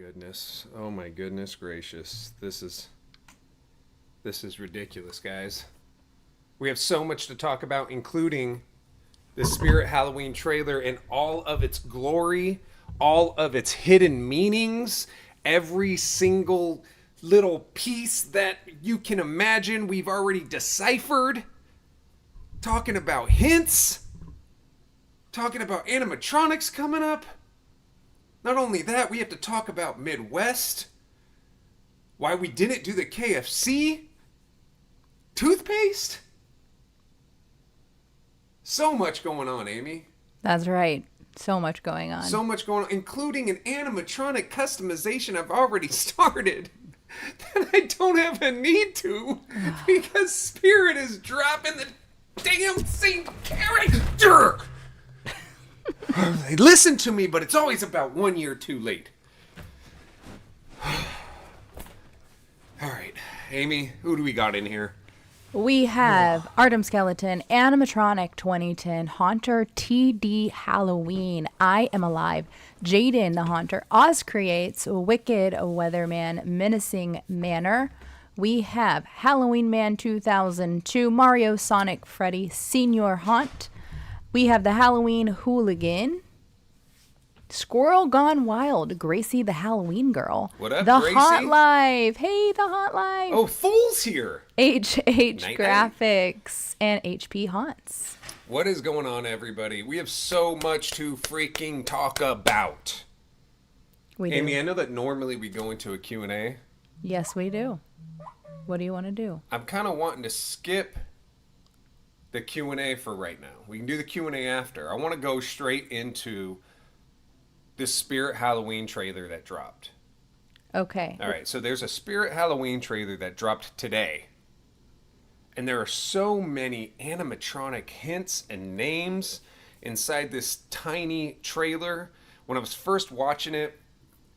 goodness. Oh my goodness gracious. This is ridiculous, guys. We have so much to talk about, including the Spirit Halloween trailer in all of its glory, all of its hidden meanings, every single little piece that you can imagine we've already deciphered. Talking about hints, talking about animatronics coming up. Not only that, we have to talk about Midwest, why we didn't do the KFC toothpaste. So much going on, Amy. That's right. So much going on. So much going on, including an animatronic customization I've already started that I don't have a need to because Spirit is dropping the damn same character. They listen to me, but it's always about 1 year too late. All right, Amy, who do we got in here? We have Artem Skeleton, Animatronic 2010, Haunter TD Halloween, I Am Alive, Jaden the Haunter, Oz Creates, Wicked Weatherman, Menacing Manor. We have Halloween Man 2002, Mario, Sonic, Freddy, Senior Haunt. We have the Halloween Hooligan, Squirrel Gone Wild, Gracie the Halloween Girl. What up, The Gracie? Haunt Life. Hey, the Haunt Life. Oh, Fool's here. HH Night, Graphics and HP Haunts. What is going on, everybody? We have so much to freaking talk about. We do. Amy, I know that normally we go into a Q&A. Yes, we do. What do you want to do? I'm kind of wanting to skip the Q&A for right now. We can do the Q&A after. I want to go straight into the Spirit Halloween trailer that dropped. Okay. All right, so there's a Spirit Halloween trailer that dropped today. And there are so many animatronic hints and names inside this tiny trailer. When I was first watching it,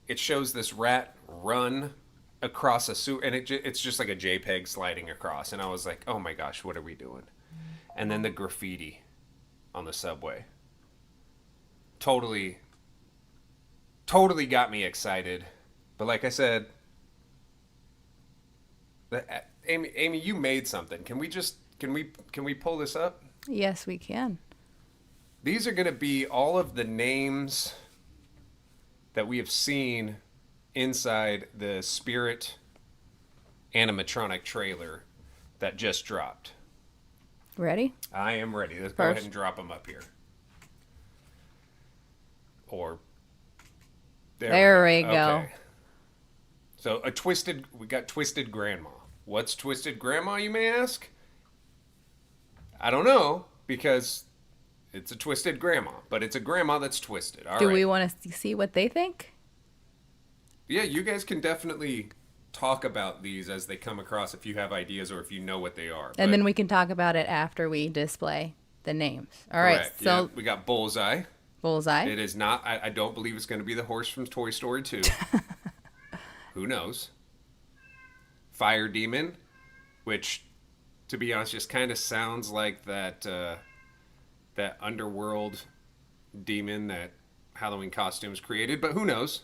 it shows this rat run across a sewer, and it's just like a JPEG sliding across. And I was like, oh my gosh, what are we doing? And then the graffiti on the subway. Totally got me excited. But like I said, Amy, you made something. Can we pull this up? Yes, we can. These are going to be all of the names that we have seen inside the Spirit animatronic trailer that just dropped. Ready? I am ready. Let's go ahead and drop them up here. Or there we go. Okay. So we got Twisted Grandma. What's Twisted Grandma, you may ask? I don't know, because it's a twisted grandma, but it's a grandma that's twisted. All do right. we want to see what they think? Yeah, you guys can definitely talk about these as they come across if you have ideas or if you know what they are. And then we can talk about it after we display the names. All right. Correct. So yeah, we got Bullseye. Bullseye. It is not. I don't believe it's going to be the horse from Toy Story 2. Who knows? Fire Demon, which, to be honest, just kind of sounds like that underworld demon that Halloween Costumes created, but who knows?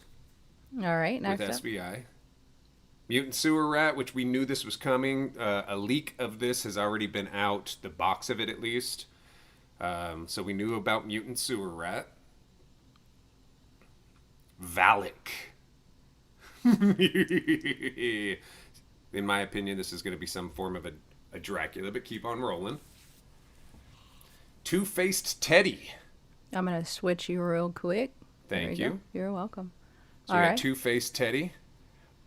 All right, next with up. SBI. Mutant Sewer Rat, which we knew this was coming. A leak of this has already been out, the box of it at least. So we knew about Mutant Sewer Rat. Valak. In my opinion, this is going to be some form of a Dracula, but keep on rolling. Two-Faced Teddy. I'm going to switch you real quick. Thank you. You're welcome. So we got Two-Faced Teddy.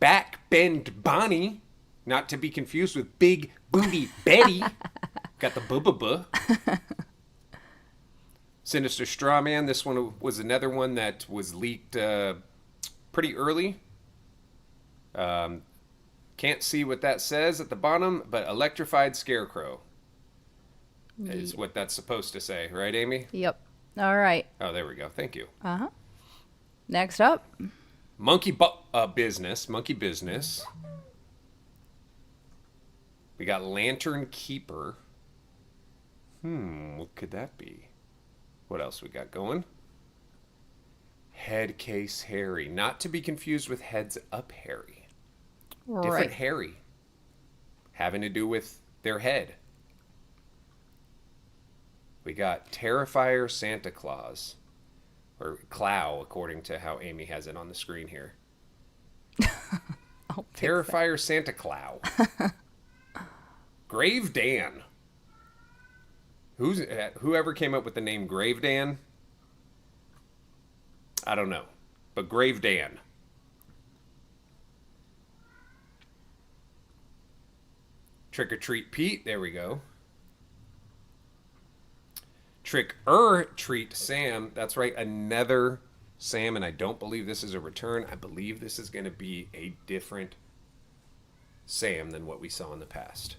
Backbend Bonnie. Not to be confused with Big Booty Betty. Got the boo-boo-boo. Sinister Strawman. This one was another one that was leaked pretty early. Can't see what that says at the bottom, but Electrified Scarecrow is what that's supposed to say. Right, Amy? Yep. All right. Oh, there we go. Thank you. Uh-huh. Next up. Monkey Business. We got Lantern Keeper. What could that be? What else we got going? Head case Harry. Not to be confused with heads up Harry. Different Right. Harry. Having to do with their head. We got Terrifier Santa Claus. Or Clow, according to how Amy has it on the screen here. I'll fix that. Terrifier Santa Clow. Grave Dan. Whoever came up with the name Grave Dan? I don't know. But Grave Dan. Trick or Treat Pete. There we go. Trick or Treat Sam. That's right. Another Sam. And I don't believe this is a return. I believe this is going to be a different Sam than what we saw in the past.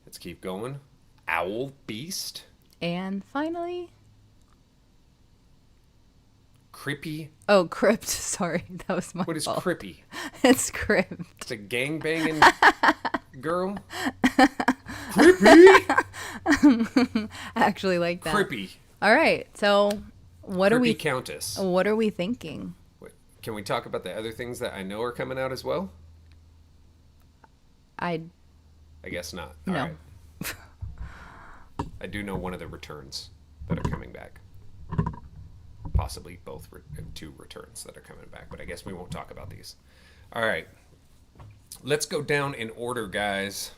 Let's keep going. Owl Beast. And finally, Crippy. oh, Crypt. Sorry, that was my What is fault. Crippy? It's Crypt. It's a gangbanging girl. Crippy. I actually like that. Crippy. All right. So, what are Crippy we? Countess. What are we thinking? Wait, can we talk about the other things that I know are coming out as well? I I guess not. All No. right. I do know one of the returns that are coming back. Possibly both two returns that are coming back, but I guess we won't talk about these. All right. Let's go down in order, guys.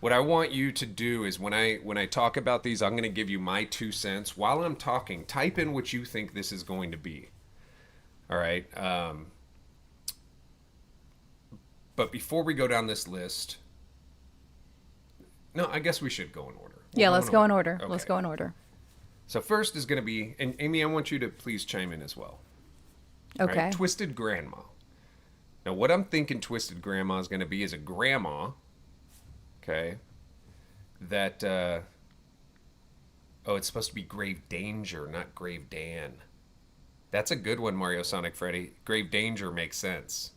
What I want you to do is when I talk about these, I'm going to give you my 2 cents. While I'm talking, type in what you think this is going to be. All right. But before we go down this list, no, I guess we should go in order. Yeah, let's go in order. Okay. Let's go in order. So first is going to be, and Amy, I want you to please chime in as well. All Okay. right, Twisted Grandma. Now, what I'm thinking Twisted Grandma is going to be is a grandma, okay, that, oh, it's supposed to be Grave Danger, not Grave Dan. That's a good one, Mario Sonic Freddy. Grave Danger makes sense.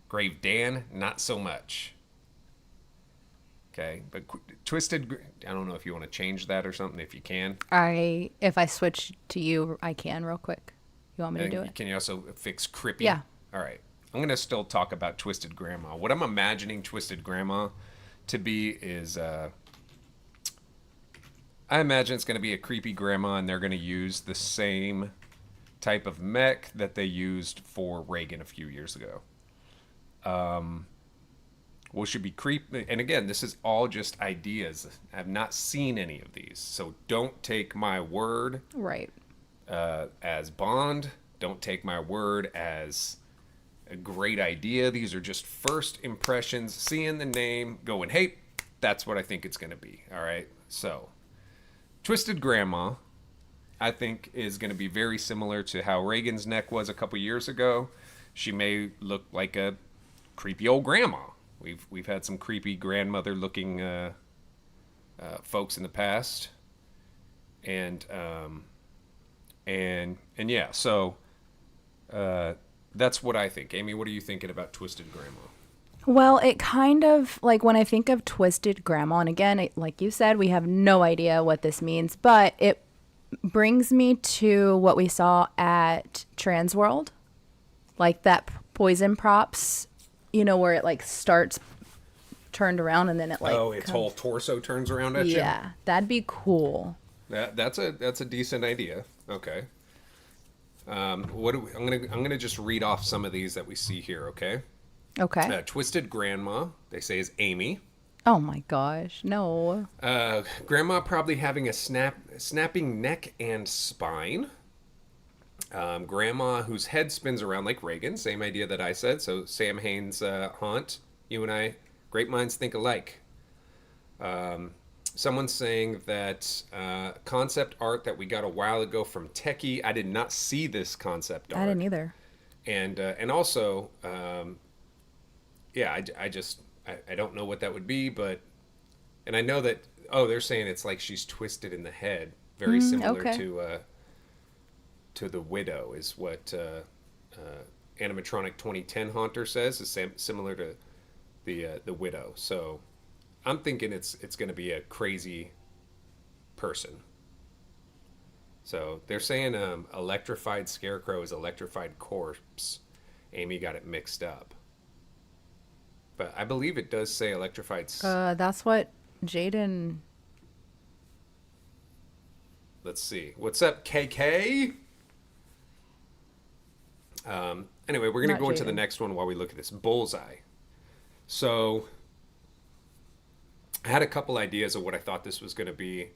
Grave Dan, not so much. Okay, but I don't know if you want to change that or something, if you can. If I switch to you, I can real quick. You want me to And do it? can you also fix Crippy? Yeah. All right. I'm going to still talk about Twisted Grandma. What I'm imagining Twisted Grandma to be is, I imagine it's going to be a creepy grandma, and they're going to use the same type of mech that they used for Reagan a few years ago. What should be creepy? And again, this is all just ideas. I've not seen any of these, so don't take my word Right. as Bond. Don't take my word as a great idea. These are just first impressions, seeing the name, going, hey, that's what I think it's going to be. All right. So, Twisted Grandma, I think, is going to be very similar to how Reagan's neck was a couple years ago. She may look like a creepy old grandma. We've had some creepy grandmother looking folks in the past, and yeah. So that's what I think. Amy, what are you thinking about Twisted Grandma? Well, it kind of like when I think of Twisted Grandma, and again, like you said, we have no idea what this means, but it brings me to what we saw at Transworld, like that poison props, where it like starts turned around and then it like Its whole torso turns around at you. Yeah, that'd be cool. That's a decent idea. Okay. What do I'm gonna just read off some of these that we see here. Okay. Okay. Twisted Grandma, they say, is Amy. Oh my gosh, no. Grandma probably having a snapping neck and spine. Grandma whose head spins around like Reagan, same idea that I said. So Sam Haines, Haunt, you and I, great minds think alike. Someone's saying that concept art that we got a while ago from Techie. I did not see this concept art. I didn't either. And also, yeah, I don't know what that would be, but, and I know that, they're saying it's like she's twisted in the head, very similar okay. to the Widow, is what Animatronic 2010 Haunter says, is similar to the Widow. So I'm thinking it's going to be a crazy person. So they're saying electrified scarecrow is electrified corpse. Amy got it mixed up. But I believe it does say electrified. That's what Jaden. Let's see. What's up, KK? Anyway, we're going to Not go into the Jaden. next one while we look at this. Bullseye. So I had a couple ideas of what I thought this was going to be.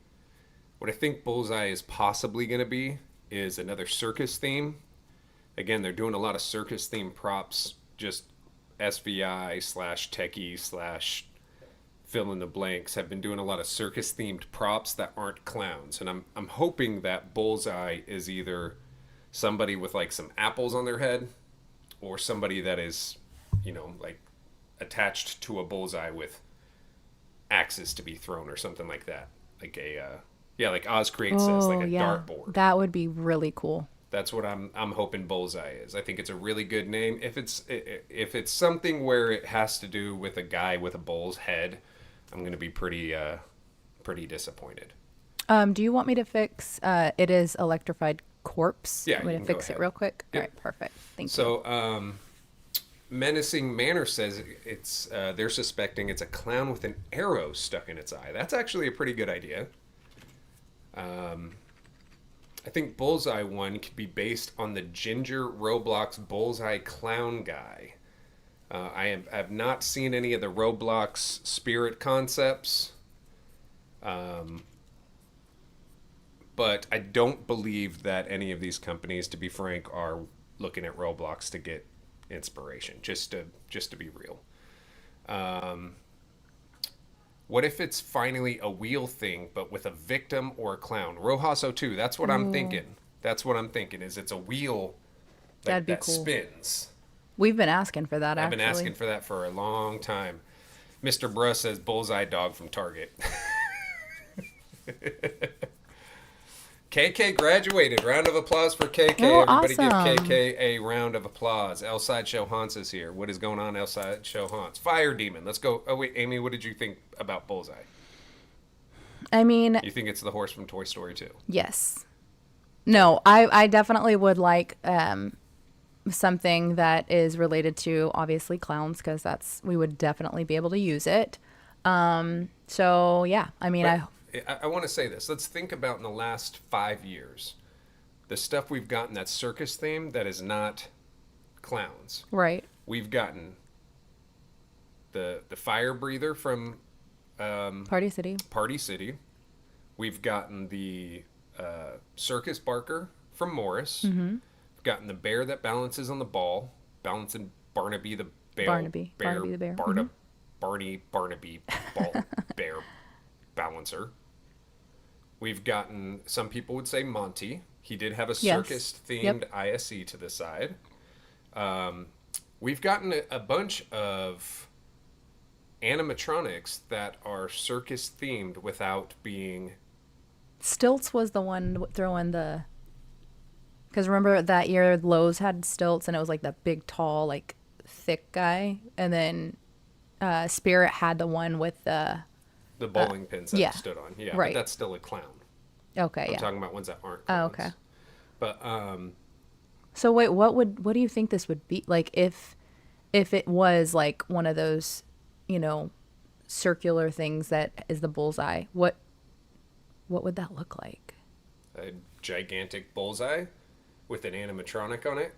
What I think Bullseye is possibly going to be is another circus theme. Again, they're doing a lot of circus themed props, just SVI slash techie slash fill in the blanks have been doing a lot of circus themed props that aren't clowns. And I'm hoping that Bullseye is either somebody with like some apples on their head or somebody that is, like attached to a bullseye with axes to be thrown or something like that. Like like Oz Creates says, like a dartboard. That would be really cool. That's what I'm hoping Bullseye is. I think it's a really good name. If it's something where it has to do with a guy with a bull's head, I'm going to be pretty disappointed. Do you want me to fix? It is electrified corpse. Yeah, Want me you to can go fix it ahead. real quick? Yep. All right, perfect. Thank you. So, Menacing Manor says it's they're suspecting it's a clown with an arrow stuck in its eye. That's actually a pretty good idea. I think Bullseye one could be based on the Ginger Roblox Bullseye clown guy. I have not seen any of the Roblox spirit concepts, but I don't believe that any of these companies, to be frank, are looking at Roblox to get inspiration. Just to be real. What if it's finally a wheel thing, but with a victim or a clown? Rojas 02, that's what I'm thinking. That's what I'm thinking, is it's a wheel That'd be that cool. spins. We've been asking for that, I've actually. been asking for that for a long time. Mr. Bruss says Bullseye Dog from Target. KK graduated. Round of applause for KK. Oh, Everybody awesome. give KK a round of applause. El Sideshow Hans is here. What is going on, El Sideshow Hans? Fire Demon. Let's go. Oh, wait, Amy, what did you think about Bullseye? I mean, You think it's the horse from Toy Story 2? yes. No, I definitely would like something that is related to obviously clowns, because we would definitely be able to use it. So yeah, I mean, I want to say this. Let's think about in the last 5 years, the stuff we've gotten that's circus themed that is not clowns. right. We've gotten the fire breather from Party City. Party City. We've gotten the circus barker from Morris. Mm-hmm. We've gotten the bear that balances on the ball, balancing Barnaby the bear. Barnaby the bear. Mm-hmm. Barnaby ball bear balancer. We've gotten, some people would say Monty. He did have a circus themed ISE to the side. We've gotten a bunch of animatronics that are circus themed without being. Stilts was the one throwing the. Because remember that year Lowe's had stilts, and it was like that big, tall, like thick guy, and then Spirit had the one with the bowling pins that it stood on. Yeah, right. But that's still a clown. Okay, I'm yeah. talking about ones that aren't Oh, clowns. okay. But So wait, what do you think this would be like if it was like one of those, circular things that is the bullseye? What would that look like? a gigantic bullseye with an animatronic on it.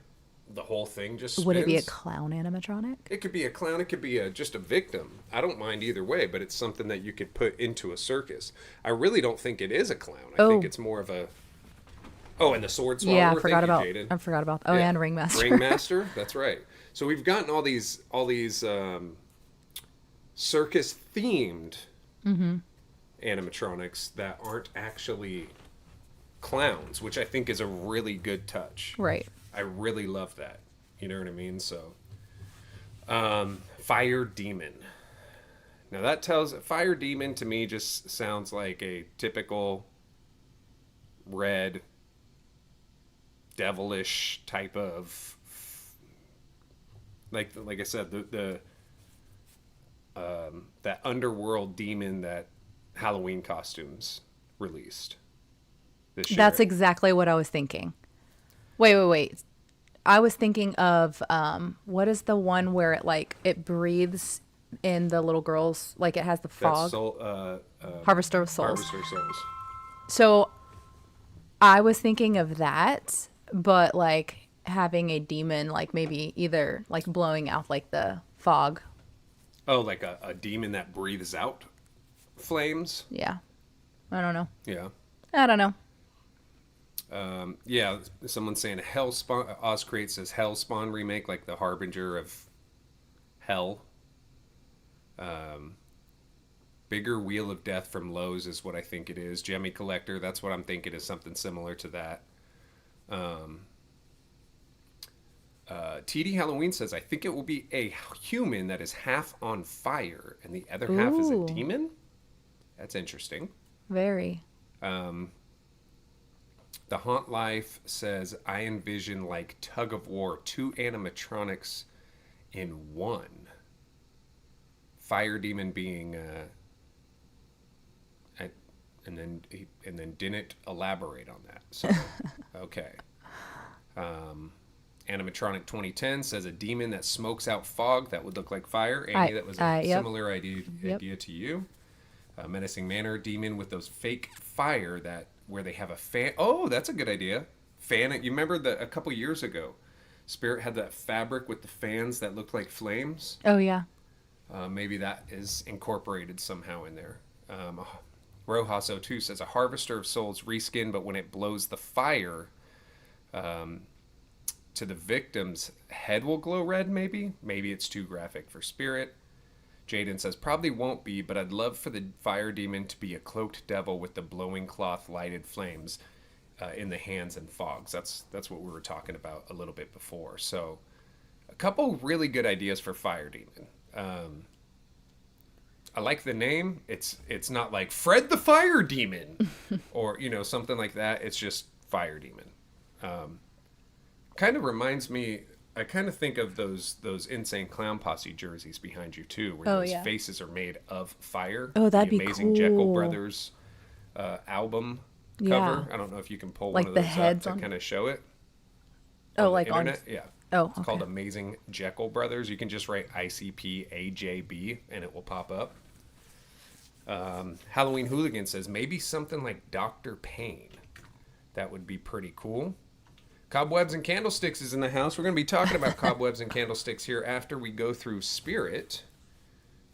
The whole thing just spins. Would it be a clown animatronic? It could be a clown. It could be just a victim. I don't mind either way, but it's something that you could put into a circus. I really don't think it is a clown. I think it's more of a. Oh, and the sword swallower. Yeah, I Thank you, forgot Jaden. about. Oh, Yeah. and Ringmaster. Ringmaster. That's right. So we've gotten all these circus themed animatronics that aren't actually clowns, which I think is a really good touch. Right. I really love that. You know what I mean? So, Fire Demon. Now that Fire Demon to me just sounds like a typical red, devilish type of, like I said, the that underworld demon that Halloween costumes released. this year. That's exactly what I was thinking. Wait. I was thinking of what is the one where it breathes in the little girls, like it has the That's fog. Harvester of Souls. Harvester Souls. So I was thinking of that, but like having a demon, like maybe either like blowing out like the fog. Oh, like a demon that breathes out flames. Yeah. I don't know. Yeah. I don't know. Yeah, someone's saying Hellspawn. Oscreate says Hellspawn remake, like the Harbinger of Hell. Bigger Wheel of Death from Lowe's is what I think it is. Gemmy Collector, that's what I'm thinking is something similar to that. TD Halloween says, I think it will be a human that is half on fire and the other half is a Ooh. demon. That's interesting. Very. The Haunt Life says, I envision like tug of war, 2 animatronics in one. Fire demon being, and then didn't elaborate on that. So, okay. Animatronic 2010 says a demon that smokes out fog that would look like fire. Amy, that was a yep. similar idea to you. Menacing Manor demon with those fake fire that where they have a fan. Oh, that's a good idea. Fan it. You remember a couple years ago, Spirit had that fabric with the fans that looked like flames. Oh yeah. Maybe that is incorporated somehow in there. Rojas02 says a Harvester of Souls reskin, but when it blows the fire to the victim's head will glow red, maybe? Maybe it's too graphic for Spirit. Jaden says, probably won't be, but I'd love for the fire demon to be a cloaked devil with the blowing cloth lighted flames in the hands and fogs. That's what we were talking about a little bit before. So a couple really good ideas for fire demon. I like the name. It's not like Fred the Fire Demon or, something like that. It's just Fire Demon. Kind of reminds me, I kind of think of those Insane Clown Posse jerseys behind you too, where those faces are made of fire. Oh, that'd the be Amazing cool. Jekyll Brothers album cover. I don't know if you can pull like one of the those heads up to kind of show it. Oh, on like the internet? Yeah. Oh, It's okay. called Amazing Jekyll Brothers. You can just write ICP-AJB and it will pop up. Halloween Hooligan says, maybe something like Dr. Payne. That would be pretty cool. Cobwebs and Candlesticks is in the house. We're going to be talking about Cobwebs and Candlesticks here after we go through Spirit.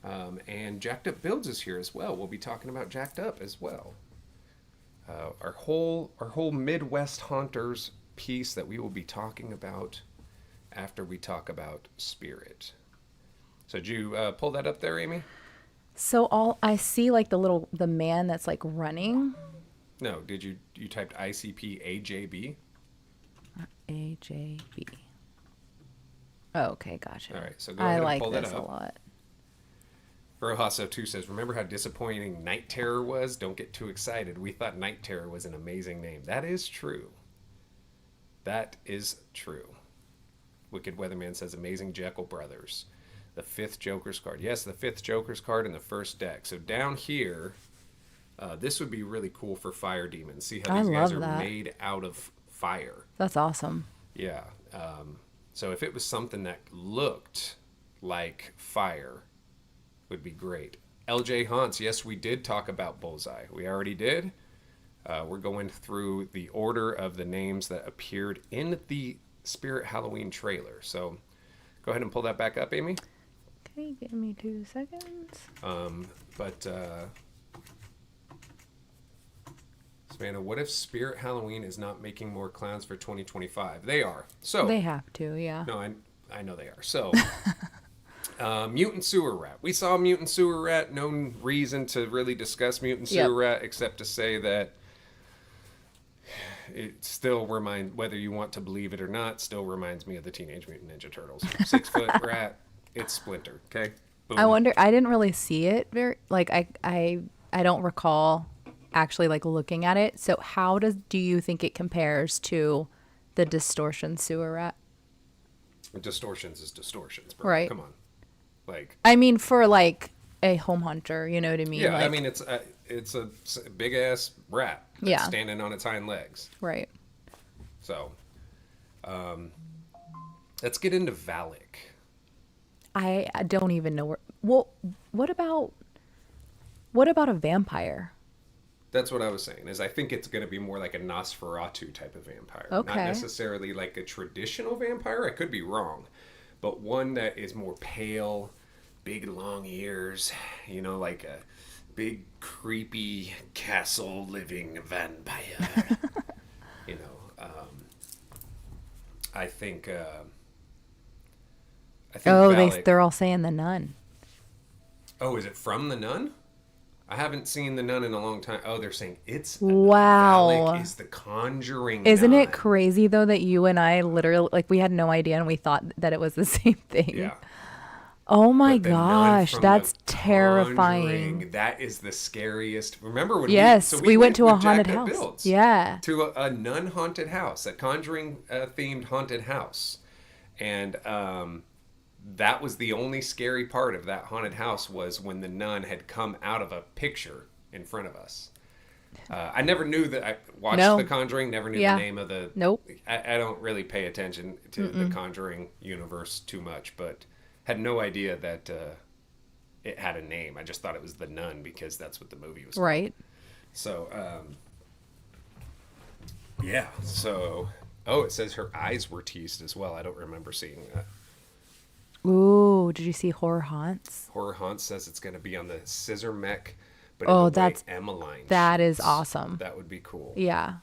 And Jacked Up Builds is here as well. We'll be talking about Jacked Up as well. Our whole Midwest Haunters piece that we will be talking about after we talk about Spirit. So did you pull that up there, Amy? So I see like the man that's like running. No, did you typed ICP-AJB? AJB. Oh, okay, gotcha. All right, so go ahead and pull that up. I like this a lot. Rojaso2 says, remember how disappointing Night Terror was? Don't get too excited. We thought Night Terror was an amazing name. That is true. That is true. Wicked Weatherman says, Amazing Jekyll Brothers. The 5th Joker's card. Yes, the 5th Joker's card in the first deck. So down here, this would be really cool for Fire Demons. See how these guys are made out of fire. That's awesome. Yeah. So if it was something that looked like fire, would be great. LJ Haunts, yes, we did talk about Bullseye. We already did. We're going through the order of the names that appeared in the Spirit Halloween trailer. So go ahead and pull that back up, Amy. Okay, give me 2 seconds. Savannah, what if Spirit Halloween is not making more clowns for 2025? They are. So they have to, yeah. No, I know they are. So Mutant Sewer Rat. We saw Mutant Sewer Rat. No reason to really discuss Mutant Sewer Rat except to say that it still reminds, whether you want to believe it or not, still reminds me of the Teenage Mutant Ninja Turtles. 6-foot rat. It's Splinter. Okay. Boom. I wonder. I didn't really see it very. Like I don't recall actually like looking at it. So how do you think it compares to the Distortion Sewer Rat? Distortions is distortions, bro. Right. Come on. Like. I mean, for like a home hunter, you know what I mean? Yeah, like, I mean it's it's a big ass rat that's Yeah. standing on its hind legs. Right. So, let's get into Valak. I don't even know where. Well, what about what about a vampire? That's what I was saying. Is I think it's going to be more like a Nosferatu type of vampire, not Okay. necessarily like a traditional vampire. I could be wrong, but one that is more pale, big long ears. You know, like a big creepy castle living vampire. you know, I think. I think Oh, Valak. they're all saying the nun. Oh, is it from the Nun? I haven't seen the Nun in a long time. Oh, they're saying it's a nun. Valak Wow. is the conjuring Isn't it nun. crazy though that you and I literally like we had no idea and we thought that it was the same thing? Yeah. Oh my But the nun gosh, from the that's terrifying. Conjuring, that is the scariest. Remember when Yes, we we went to a with haunted Jacked Up house. Builds Yeah. to a nun haunted house, a conjuring themed haunted house. And that was the only scary part of that haunted house was when the nun had come out of a picture in front of us. I never knew that. I watched No. The Conjuring. Never knew Yeah. the name of the. Nope. I don't really pay attention to the Conjuring universe too much, but had no idea that it had a name. I just thought it was the Nun because that's what the movie was. Right. So, yeah. So, oh, it says her eyes were teased as well. I don't remember seeing that. Ooh, did you see Horror Haunts? Horror Haunt says it's going to be on the Scissor Mech, but Oh, in the way that's- Emmeline that is shoots. awesome. That would be cool. Yeah.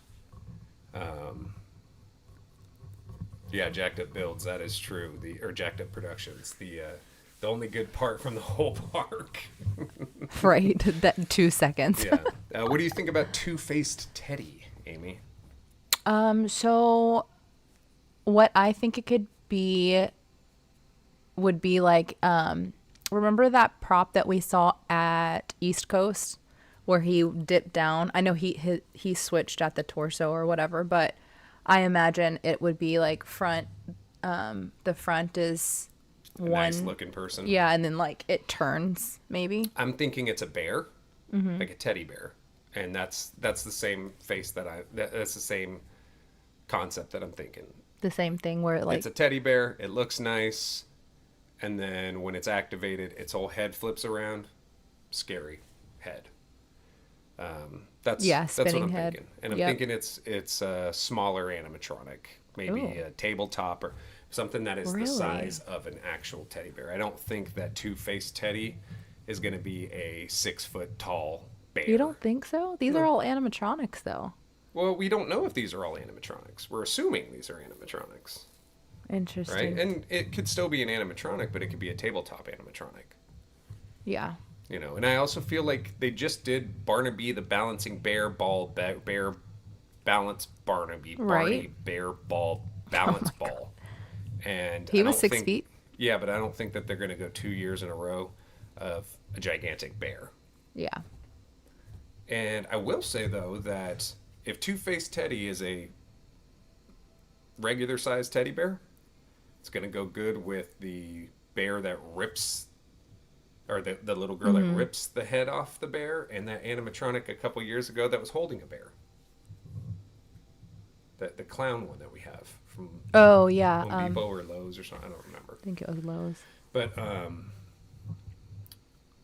Yeah, Jacked Up Builds. That is true. Or Jacked Up Productions. The only good part from the whole park. Right. That 2 seconds. Yeah. What do you think about Two-Faced Teddy, Amy? So what I think it could be would be like remember that prop that we saw at East Coast where he dipped down? I know he switched at the torso or whatever, but I imagine it would be like front the front is A one nice looking person. yeah, and then like it turns maybe. I'm thinking it's a bear, like a teddy bear, and that's the same face that's the same concept that I'm thinking. The same thing where like It's a teddy bear. It looks nice, and then when it's activated, its whole head flips around. Scary head. That's what spinning I'm head. thinking, and I'm Yep. thinking it's a smaller animatronic, maybe Ooh. a tabletop or something that is the Really? size of an actual teddy bear. I don't think that Two-Faced Teddy is going to be a 6 foot tall bear. You don't think so? These No. are all animatronics though. Well, we don't know if these are all animatronics. We're assuming these are animatronics, Interesting. right? And it could still be an animatronic, but it could be a tabletop animatronic. Yeah. You know, and I also feel like they just did Barnaby the balancing bear ball bear balance Barnaby Right. bear ball balance ball, and He I was don't 6 think- feet. Yeah, but I don't think that they're going to go 2 years in a row of a gigantic bear. Yeah. And I will say though that if Two-Faced Teddy is a regular sized teddy bear, it's going to go good with the bear that rips, or the little girl that rips the head off the bear, and that animatronic a couple years ago that was holding a bear. The clown one that we have from Oh yeah. Home Depot or Lowe's or something. I don't remember. I think it was Lowe's.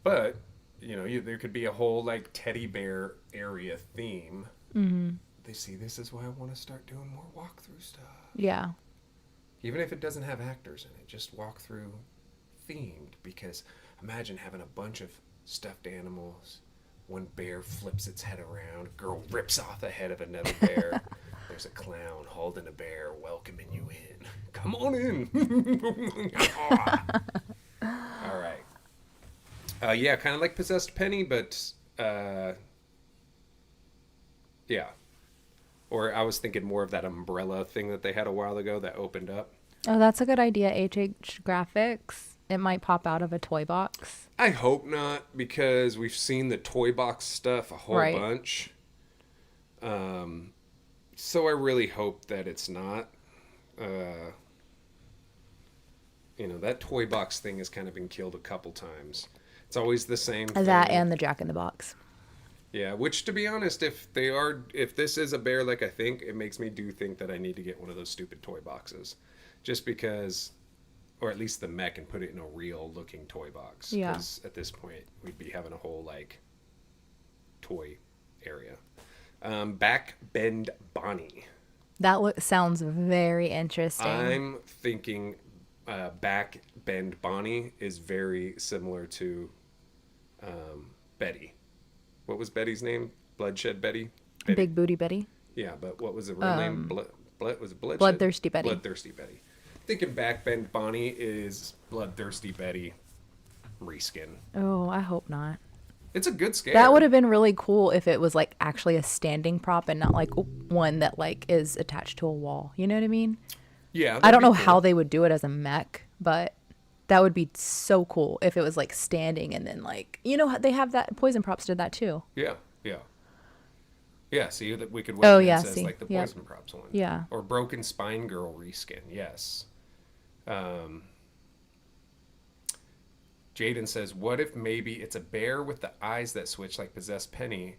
But you know, there could be a whole like teddy bear area theme. Mm-hmm. They see this is why I want to start doing more walkthrough stuff. Yeah. Even if it doesn't have actors in it, just walkthrough themed. Because imagine having a bunch of stuffed animals. One bear flips its head around. A girl rips off the head of another bear. There's a clown holding a bear, welcoming you in. Come on in. All right. Yeah, kind of like Possessed Penny, but yeah. Or I was thinking more of that umbrella thing that they had a while ago that opened up. Oh, that's a good idea. HH Graphics. It might pop out of a toy box. I hope not, because we've seen the toy box stuff a whole Right. bunch. So I really hope that it's not. You know, that toy box thing has kind of been killed a couple times. It's always the same thing. That and the Jack in the Box. Yeah, which to be honest, if this is a bear like I think, it makes me do think that I need to get one of those stupid toy boxes. Just because, or at least the mech, and put it in a real looking toy box. Yeah. Because at this point, we'd be having a whole like toy area. Back Bend Bonnie. That sounds very interesting. I'm thinking Back Bend Bonnie is very similar to Betty. What was Betty's name? Bloodshed Betty? Big Booty Betty. Yeah, but what was the real name? Was it Bloodshed? Bloodthirsty Betty. Bloodthirsty Betty. Thinking Back Bend Bonnie is Bloodthirsty Betty reskin. Oh, I hope not. It's a good scare. That would have been really cool if it was like actually a standing prop and not like one that like is attached to a wall. You know what I mean? Yeah. I don't know cool. how they would do it as a mech, but that would be so cool if it was like standing and then like, you know, they have that. Poison Props did that too. Yeah, yeah. Yeah, see, that we could Oh, wear yeah, as see. like the Yep. Poison Props one. Yeah. Or Broken Spine Girl reskin, yes. Jaden says, what if maybe it's a bear with the eyes that switch like Possessed Penny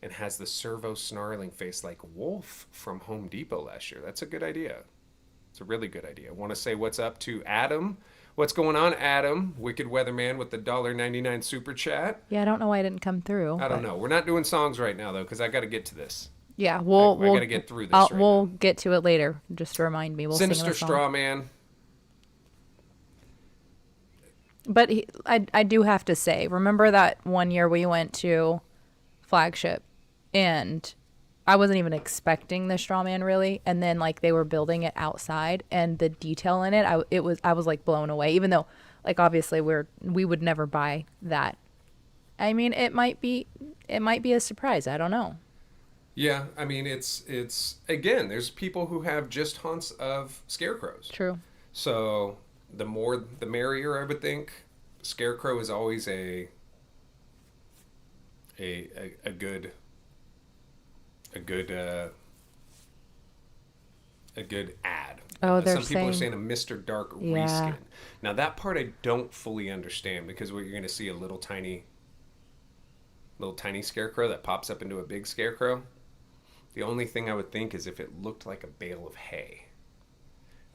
and has the servo snarling face like Wolf from Home Depot last year? That's a good idea. It's a really good idea. Want to say what's up to Adam? What's going on, Adam? Wicked Weatherman with the $1.99 super chat. Yeah, I don't know why it didn't come through. I don't know. We're not doing songs right now, though, because I got to get to this. Yeah, I we'll gotta get through this right we'll get to it later. Just to remind me. We'll Sinister sing the song. Straw Man. But I do have to say, remember that one year we went to Flagship, and I wasn't even expecting the straw man really, and then like they were building it outside, and the detail in it, I was like blown away. Even though, like obviously we would never buy that. I mean, it might be a surprise. I don't know. Yeah, I mean it's again. There's people who have just haunts of scarecrows. True. So the more the merrier, I would think. Scarecrow is always a good ad. Oh, they're Some people are saying- saying a Mr. Dark Yeah. reskin. Now that part I don't fully understand, because what you're going to see a little tiny scarecrow that pops up into a big scarecrow. The only thing I would think is if it looked like a bale of hay,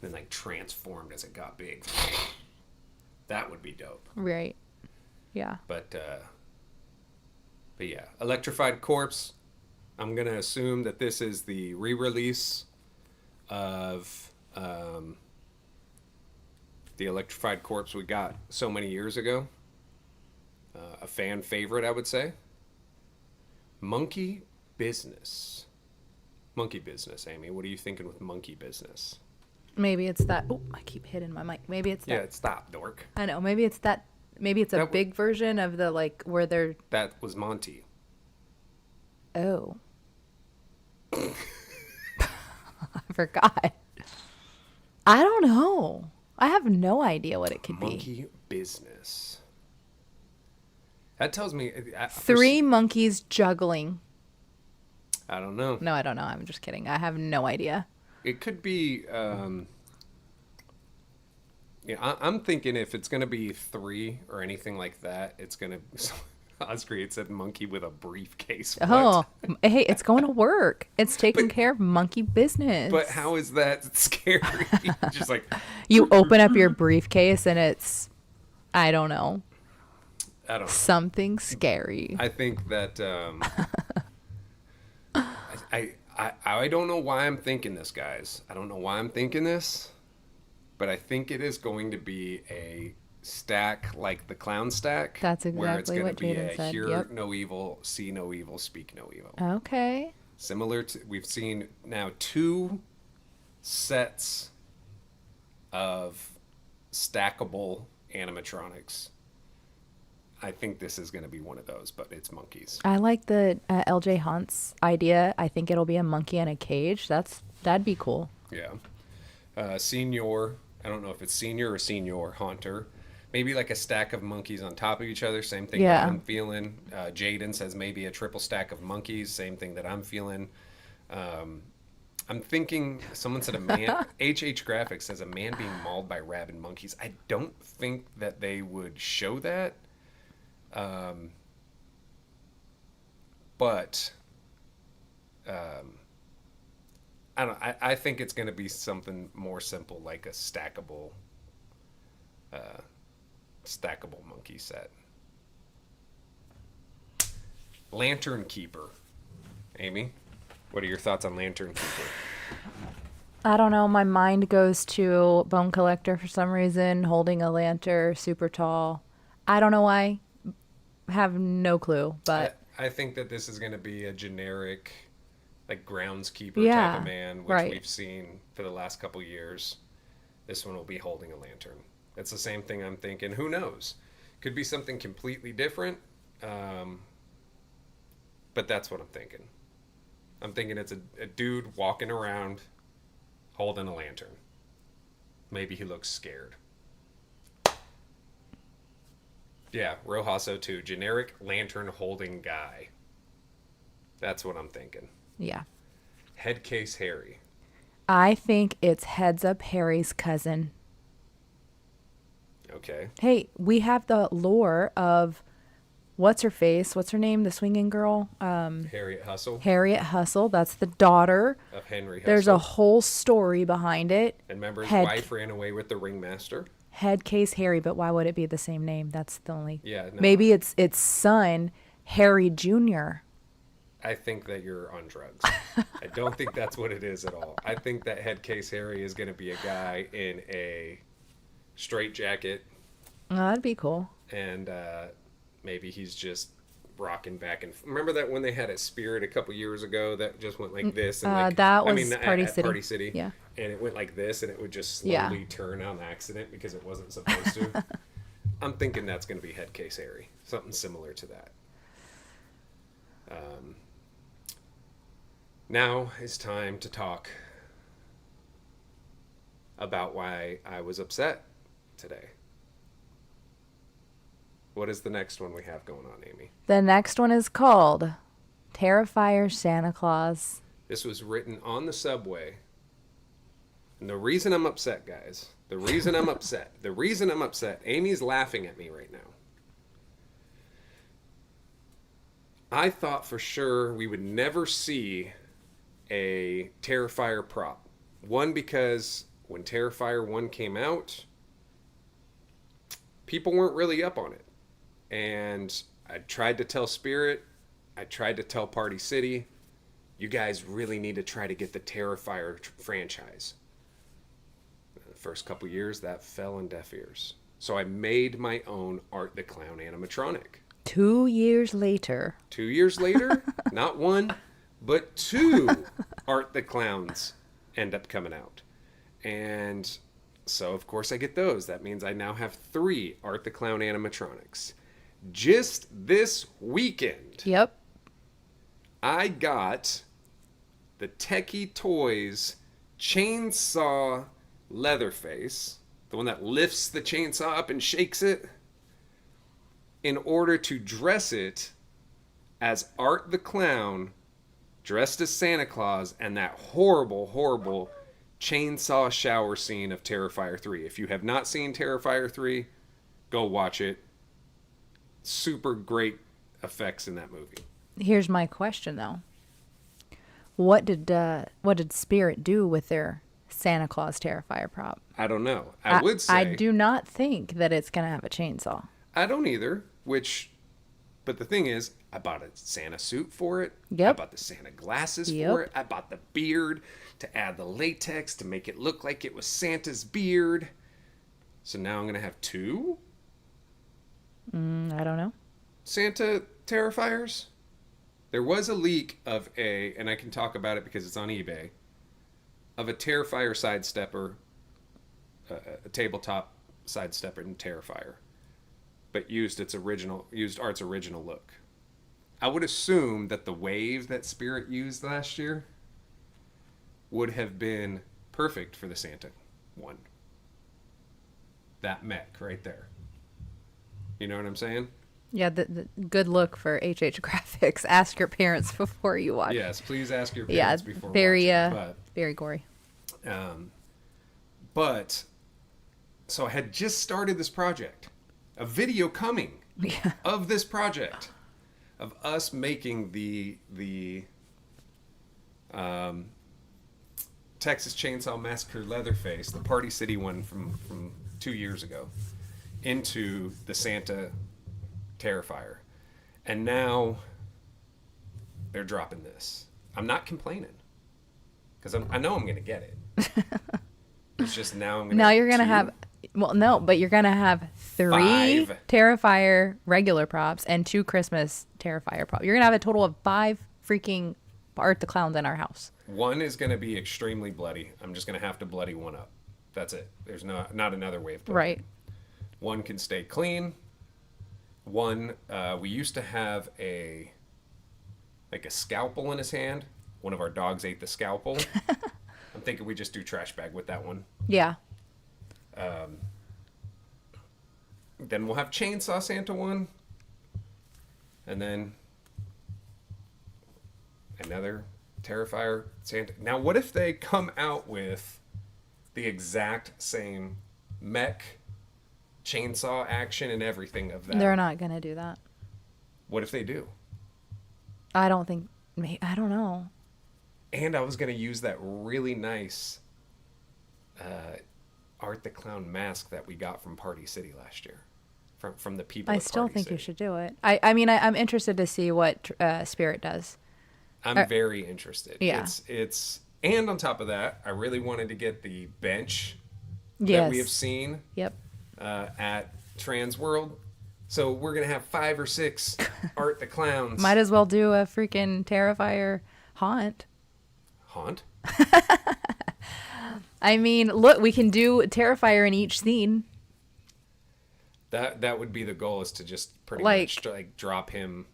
then like transformed as it got big. That would be dope. Right. Yeah. But yeah, Electrified Corpse. I'm gonna assume that this is the re-release of the Electrified Corpse we got so many years ago. A fan favorite, I would say. Monkey Business. Monkey Business, Amy. What are you thinking with Monkey Business? Maybe it's that. Oh, I keep hitting my mic. Maybe it's that. Yeah, stop, dork. I know. Maybe it's that. Maybe it's a big version of the like where they're. That was Monty. Oh. I forgot. I don't know. I have no idea what it could be. Monkey Business. That tells me... Three monkeys juggling. I don't know. No, I don't know. I'm just kidding. I have no idea. It could be... I'm thinking if it's going to be 3 or anything like that, it's going to... Oscar, it said monkey with a briefcase. What? Oh, hey, it's going to work. It's taking care of monkey business. But how is that scary? Just like... You open up your briefcase and it's... I don't know. I don't know. Something scary. I think that I don't know why I'm thinking this, guys. I don't know why I'm thinking this, but I think it is going to be a stack like the clown stack. That's where it's exactly going what to be Jaden a said. hear Yep. no evil, see no evil, speak no evil. Okay. Similar to, we've seen now 2 sets of stackable animatronics. I think this is going to be one of those, but it's monkeys. I like the LJ Hunt's idea. I think it'll be a monkey in a cage. That'd be cool. Yeah. Senior, I don't know if it's senior or senior haunter. Maybe like a stack of monkeys on top of each other. Same thing Yeah. that I'm feeling. Jaden says maybe a triple stack of monkeys. Same thing that I'm feeling. I'm thinking, someone said a man, HH Graphics says a man being mauled by rabid monkeys. I don't think that they would show that. but I don't. I think it's going to be something more simple, like a stackable monkey set. Lantern Keeper. Amy, what are your thoughts on Lantern Keeper? I don't know. My mind goes to Bone Collector for some reason, holding a lantern, super tall. I don't know why. Have no clue, but I think that this is going to be a generic, like groundskeeper type yeah, of man, which right. we've seen for the last couple years. This one will be holding a lantern. It's the same thing I'm thinking. Who knows? Could be something completely different. But that's what I'm thinking. I'm thinking it's a dude walking around holding a lantern. Maybe he looks scared. Yeah, Rojaso too. Generic lantern holding guy. That's what I'm thinking. Yeah. Headcase Harry. I think it's Heads Up Harry's cousin. Okay. Hey, we have the lore of what's her face? What's her name? The swinging girl? Harriet Hustle Harriet Hustle. That's the daughter. of Henry Hustle. There's a whole story behind it. And remember, his Head, wife ran away with the ringmaster. Head Case Harry, but why would it be the same name? That's the only. Yeah, no. Maybe it's son, Harry Jr. I think that you're on drugs. I don't think that's what it is at all. I think that Headcase Harry is going to be a guy in a straight jacket, Oh, that'd be cool. and maybe he's just rocking back and remember that when they had a spirit a couple years ago that just went like this and like that I was mean Party at City. Party City, Yeah. and it went like this and it would just slowly Yeah. turn on accident because it wasn't supposed to. I'm thinking that's going to be Headcase Harry, something similar to that. Now it's time to talk about why I was upset today. What is the next one we have going on, Amy? The next one is called Terrifier Santa Claus. This was written on the subway. And the reason I'm upset, guys, the reason I'm upset, Amy's laughing at me right now. I thought for sure we would never see a Terrifier prop. One, because when Terrifier 1 came out, people weren't really up on it. And I tried to tell Spirit, I tried to tell Party City, you guys really need to try to get the Terrifier franchise. The first couple years, that fell on deaf ears. So I made my own Art the Clown animatronic. 2 years later. 2 years later, not one, but two Art the Clowns end up coming out. And so, of course, I get those. That means I now have 3 Art the Clown animatronics. Just this weekend, Yep. I got the Techie Toys Chainsaw Leatherface, the one that lifts the chainsaw up and shakes it, in order to dress it as Art the Clown, dressed as Santa Claus, and that horrible, horrible chainsaw shower scene of Terrifier 3. If you have not seen Terrifier 3, go watch it. Super great effects in that movie. Here's my question though. What did Spirit do with their Santa Claus Terrifier prop? I don't know. I would say I do not think that it's gonna have a chainsaw. I don't either, but the thing is, I bought a Santa suit for it. Yep. I bought the Santa glasses Yep. for it. I bought the beard to add the latex to make it look like it was Santa's beard. So now I'm going to have 2 I don't know. Santa Terrifiers. There was a leak of and I can talk about it because it's on eBay, of a Terrifier sidestepper, a tabletop sidestepper and Terrifier, but used Art's original look. I would assume that the wave that Spirit used last year would have been perfect for the Santa one. That mech right there. You know what I'm saying? Yeah, the good look for HH Graphics. Ask your parents before you watch. Yes, please ask your Yeah, parents before very watching. very gory. But so I had just started this project. A video coming Yeah. of this project. of us making the Texas Chainsaw Massacre Leatherface, the Party City one from 2 years ago, into the Santa Terrifier. And now they're dropping this. I'm not complaining because I know I'm going to get it. It's just now I'm going to Now you're going to have, well, no, but you're going to have 3 5. Terrifier regular props and 2 Christmas Terrifier props. You're going to have a total of 5 freaking Art the Clowns in our house. One is going to be extremely bloody. I'm just going to have to bloody one up. That's it. There's not another way of putting Right. it. One can stay clean. One, we used to have a scalpel in his hand. One of our dogs ate the scalpel. I'm thinking we just do trash bag with that one. Yeah. Then we'll have Chainsaw Santa one. And then another Terrifier Santa. Now, what if they come out with the exact same mech, chainsaw action, and everything of that? They're not going to do that. What if they do? I don't know. And I was going to use that really nice Art the Clown mask that we got from Party City last year. From the people I at still Party think City. you should do it. I mean, I'm interested to see what Spirit does. I'm very interested. Yeah. It's and on top of that, I really wanted to get the bench Yes. that we have seen Yep. at Trans World. So we're gonna have 5 or 6 Art the Clowns. Might as well do a freaking Terrifier haunt. Haunt. I mean, look, we can do Terrifier in each scene. That would be the goal, is to just pretty Like- much drop him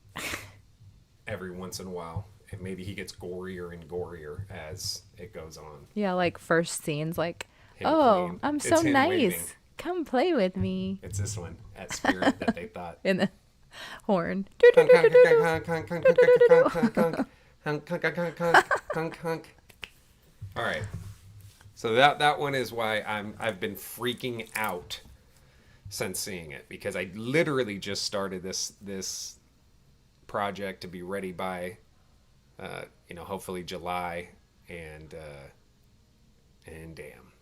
every once in a while, and maybe he gets gorier and gorier as it goes on. Yeah, like first scenes, like, Him oh, clean. I'm It's so him nice. waving. Come play with me. It's this one at Spirit that they thought. In the horn. All right. So that one is why I've been freaking out since seeing it, because I literally just started this project to be ready by hopefully July, and damn,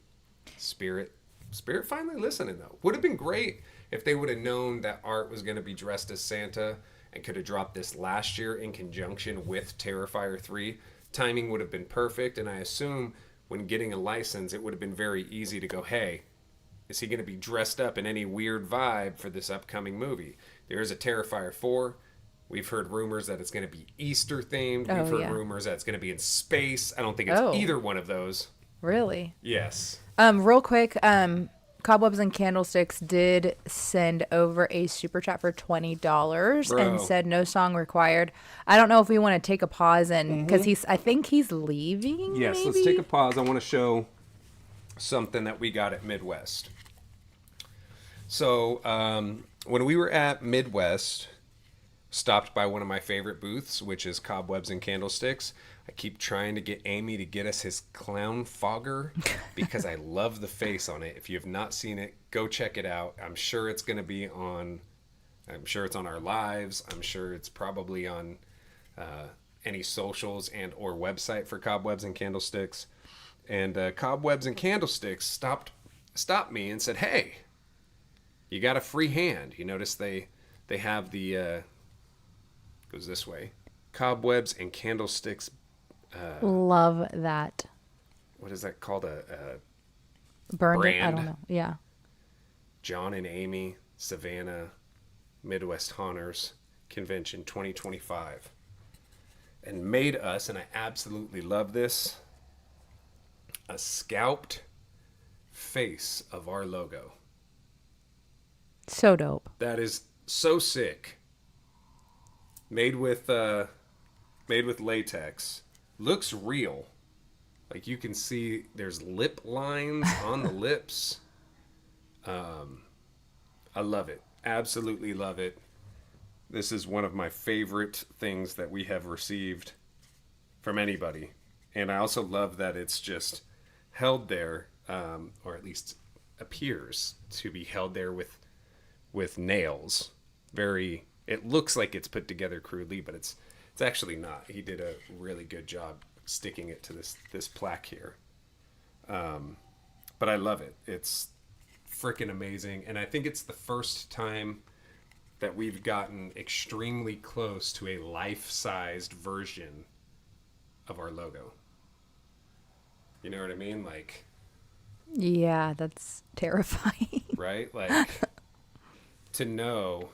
Spirit finally listening though. Would have been great if they would have known that Art was going to be dressed as Santa and could have dropped this last year in conjunction with Terrifier 3. Timing would have been perfect, and I assume when getting a license, it would have been very easy to go, hey, is he going to be dressed up in any weird vibe for this upcoming movie? There is a Terrifier 4. We've heard rumors that it's going to be Easter themed. Oh, We've heard yeah. rumors that it's going to be in space. I don't think it's Oh. either one of those. Really? Yes. Real quick, Cobwebs and Candlesticks did send over a super chat for $20 and Bro. said no song required. I don't know if we want to take a pause and because I think he's leaving. Yes, maybe? let's take a pause. I want to show something that we got at Midwest. So when we were at Midwest, stopped by one of my favorite booths, which is Cobwebs and Candlesticks. I keep trying to get Amy to get us his clown fogger because I love the face on it. If you have not seen it, go check it out. I'm sure it's going to be on, I'm sure it's on our lives. I'm sure it's probably on any socials and or website for Cobwebs and Candlesticks. And Cobwebs and Candlesticks stopped me and said, hey, you got a free hand. You notice they have the, goes this way, Cobwebs and Candlesticks. Love that. What is that called? A Burned it. I brand? don't know. Yeah. John and Amy Savannah Midwest Haunters Convention 2025, and made us, and I absolutely love this, a scalped face of our logo. So dope. That is so sick. Made with latex. Looks real. Like you can see there's lip lines on the lips. I love it. Absolutely love it. This is one of my favorite things that we have received from anybody. And I also love that it's just held there, or at least appears to be held there with nails. Very It looks like it's put together crudely, but it's actually not. He did a really good job sticking it to this plaque here. But I love it. It's freaking amazing, and I think it's the first time that we've gotten extremely close to a life-sized version of our logo. You know what I mean? Like, Yeah, that's terrifying. right? Like, to know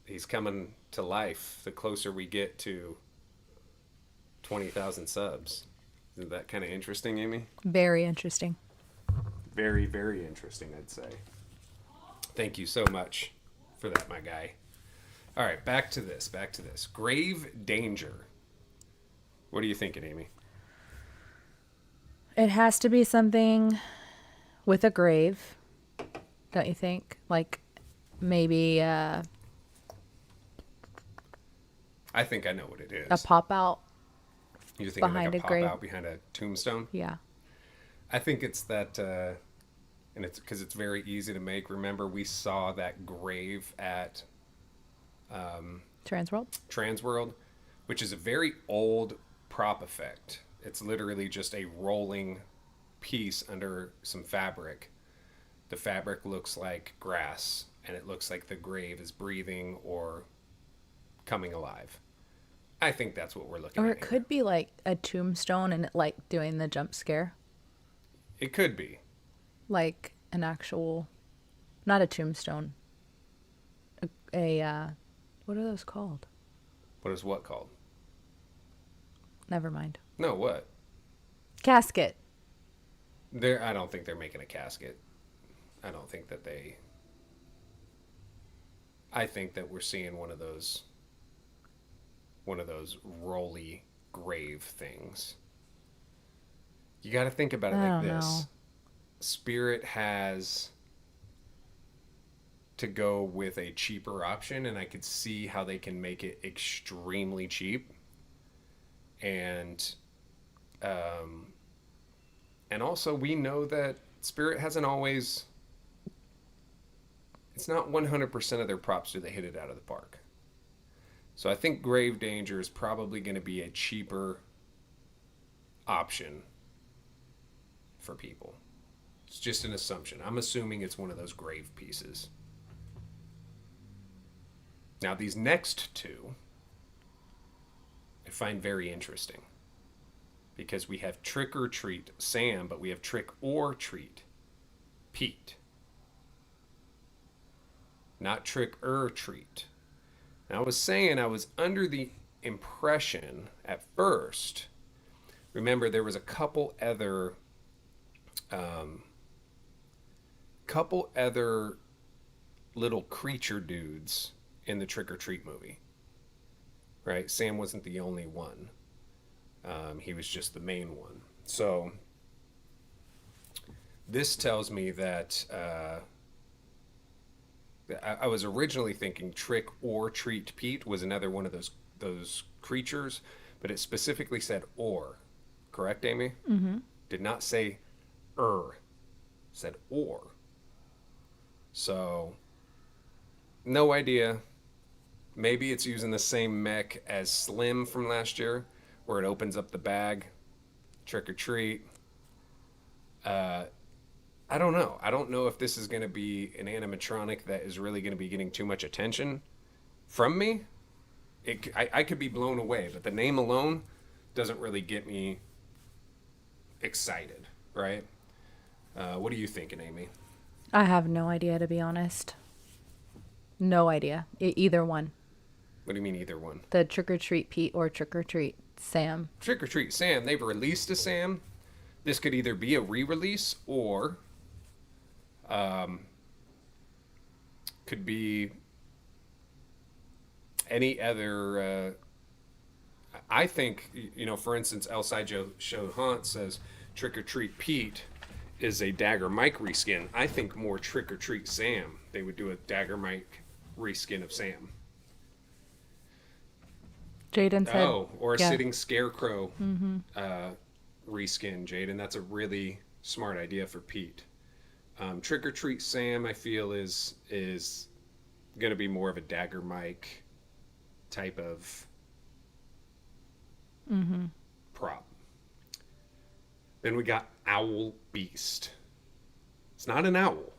he's coming to life the closer we get to 20,000 subs. Isn't that kind of interesting, Amy? Very interesting. Very, very interesting, I'd say. Thank you so much for that, my guy. All right, back to this. Back to this. Grave danger. What are you thinking, Amy? It has to be something with a grave, don't you think? Like maybe I think I know what it is. a pop out. You're thinking behind like a a pop grave. out behind a tombstone? Yeah. I think it's that, and it's because it's very easy to make. Remember, we saw that grave at Transworld. Transworld, which is a very old prop effect. It's literally just a rolling piece under some fabric. The fabric looks like grass, and it looks like the grave is breathing or coming alive. I think that's what we're looking Or at it here. could be like a tombstone and it like doing the jump scare. It could be. Like an actual, not a tombstone. What are those called? What is what called? Never mind. No, what? Casket. I don't think they're making a casket. I don't think that they. I think that we're seeing one of those rolly grave things. You got to think about it I like don't this. know. Spirit has to go with a cheaper option, and I could see how they can make it extremely cheap. And also we know that Spirit hasn't always. It's not 100% of their props do they hit it out of the park. So I think Grave Danger is probably going to be a cheaper option for people. It's just an assumption. I'm assuming it's one of those grave pieces. Now, these next two I find very interesting because we have Trick or Treat Sam, but we have Trick or Treat Pete. Not Trick or Treat. Now, I was saying I was under the impression at first. Remember, there was a couple other little creature dudes in the Trick or Treat movie. Right? Sam wasn't the only one. He was just the main one. So this tells me that I was originally thinking Trick or Treat Pete was another one of those creatures, but it specifically said or. Correct, Amy? Mm-hmm. Did not say said or. So no idea. Maybe it's using the same mech as Slim from last year, where it opens up the bag, trick or treat. I don't know. I don't know if this is going to be an animatronic that is really going to be getting too much attention from me. I could be blown away, but the name alone doesn't really get me excited, right? What are you thinking, Amy? I have no idea, to be honest. No idea. Either one. What do you mean either one? The Trick or Treat Pete or Trick or Treat Sam. Trick or Treat Sam, they've released a Sam. This could either be a re-release or could be any other. I think, for instance, El Sideshow Hunt says Trick or Treat Pete is a Dagger Mike reskin. I think more Trick or Treat Sam. They would do a Dagger Mike reskin of Sam. Jaden said. Oh, or a yeah. Sitting Scarecrow reskin, Jaden. That's a really smart idea for Pete. Trick or Treat Sam, I feel, is going to be more of a dagger mic type of prop. Then we got Owl Beast. It's not an owl.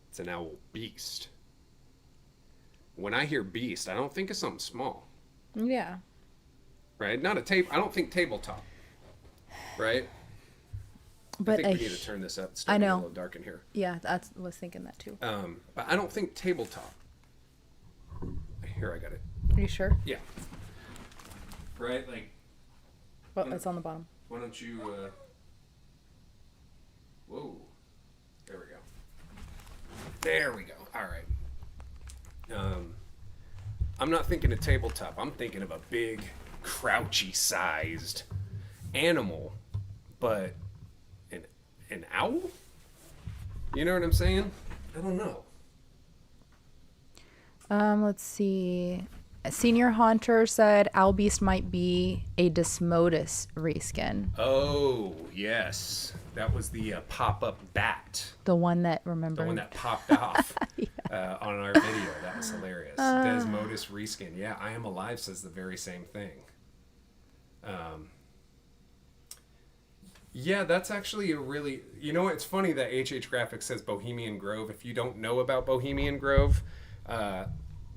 It's an owl beast. When I hear beast, I don't think of something small. Yeah. Right? Not a tape. I don't think tabletop. Right? But I think we need to turn this up. It's I starting to get know. a little dark in here. Yeah, I was thinking that too. But I don't think tabletop. Here, I got it. Are you sure? Yeah. Right? Like, Well, it's on the bottom. why don't you, whoa. There we go. There we go. All right. I'm not thinking of tabletop. I'm thinking of a big, crouchy sized animal, but an owl? You know what I'm saying? I don't know. Let's see. A senior haunter said Owl Beast might be a Desmodus reskin. Oh, yes. That was the pop-up bat. The one that, remember? The one that popped off on our video. That was hilarious. Desmodus reskin. Yeah, I Am Alive says the very same thing. Yeah, that's actually a really... You know, it's funny that HH Graphics says Bohemian Grove. If you don't know about Bohemian Grove, go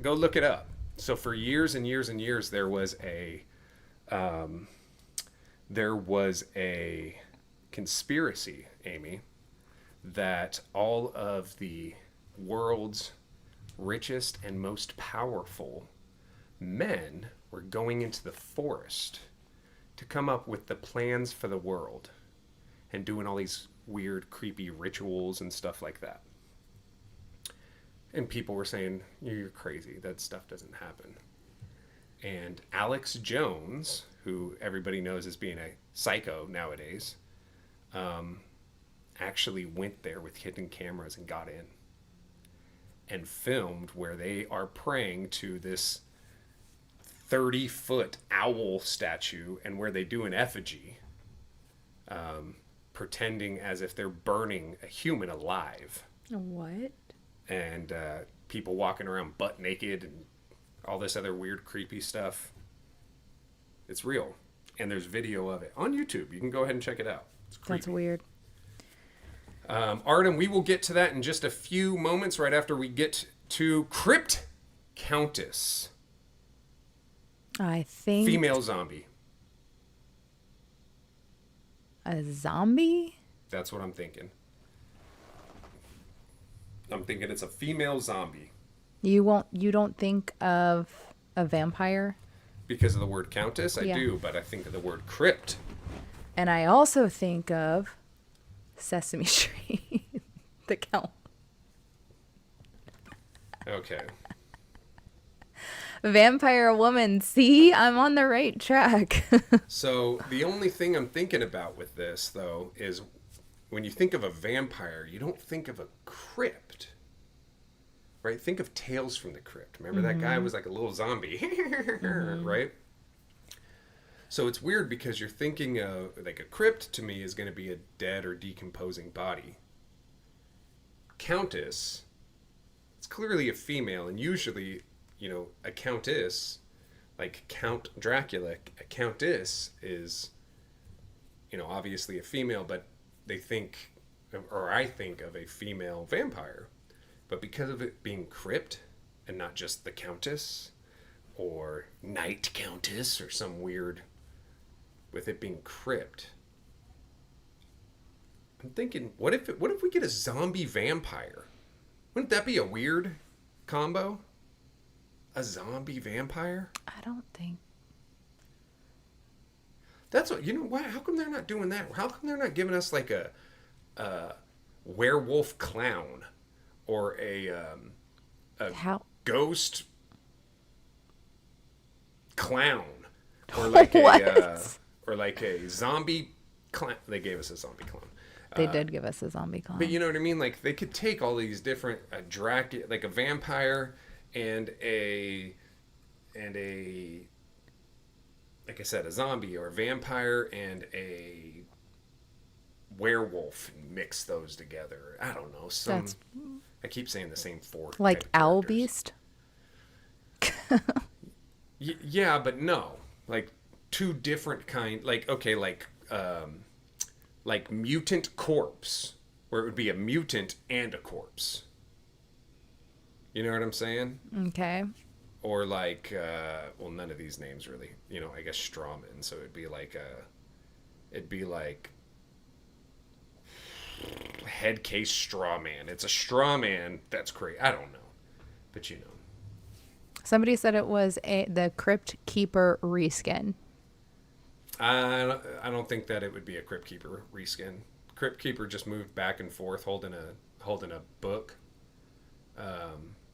look it up. So for years and years and years, there was a conspiracy, Amy, that all of the world's richest and most powerful men were going into the forest to come up with the plans for the world and doing all these weird, creepy rituals and stuff like that. And people were saying, you're crazy. That stuff doesn't happen. And Alex Jones, who everybody knows as being a psycho nowadays, actually went there with hidden cameras and got in and filmed where they are praying to this 30-foot owl statue and where they do an effigy, pretending as if they're burning a human alive. What? And people walking around butt naked and all this other weird, creepy stuff. It's real. And there's video of it on YouTube. You can go ahead and check it out. It's creepy. That's weird. Artem, we will get to that in just a few moments right after we get to Crypt Countess. I think... Female zombie. A zombie? That's what I'm thinking. I'm thinking it's a female zombie. You don't think of a vampire? Because of the word countess, I Yeah. do, but I think of the word crypt. And I also think of Sesame Street. The count. Okay. Vampire woman. See, I'm on the right track. So the only thing I'm thinking about with this, though, is when you think of a vampire, you don't think of a crypt. Right? Think of Tales from the Crypt. Remember that guy was like a little zombie. Right? So it's weird because you're thinking of, like, a crypt to me is going to be a dead or decomposing body. Countess, it's clearly a female, and usually, you know, a countess, like Count Dracula, a countess is, you know, obviously a female, but they think, or I think of a female vampire. But because of it being crypt and not just the countess or night countess or some weird, with it being crypt, I'm thinking, what if we get a zombie vampire? Wouldn't that be a weird combo? A zombie vampire? I don't think. That's what, you know, why? How come they're not doing that? How come they're not giving us like a werewolf clown or a ghost clown or like a zombie clown? They gave us a zombie clown. They did give us a zombie clown. But you know what I mean? Like, they could take all these different Dracula, like a vampire and a like I said, a zombie, or a vampire and a werewolf and mix those together. I don't know. That's I keep saying the same four type like of Owl characters. Beast. Yeah, but no. Like two different kind. Like okay, like mutant corpse, where it would be a mutant and a corpse. You know what I'm saying? Okay. Or like, well, none of these names really. You know, I guess strawman. So it'd be like head case straw man. It's a straw man that's crazy. I don't know, but you know. Somebody said it was the Crypt Keeper reskin. I don't think that it would be a Crypt Keeper reskin. Crypt Keeper just moved back and forth holding a book.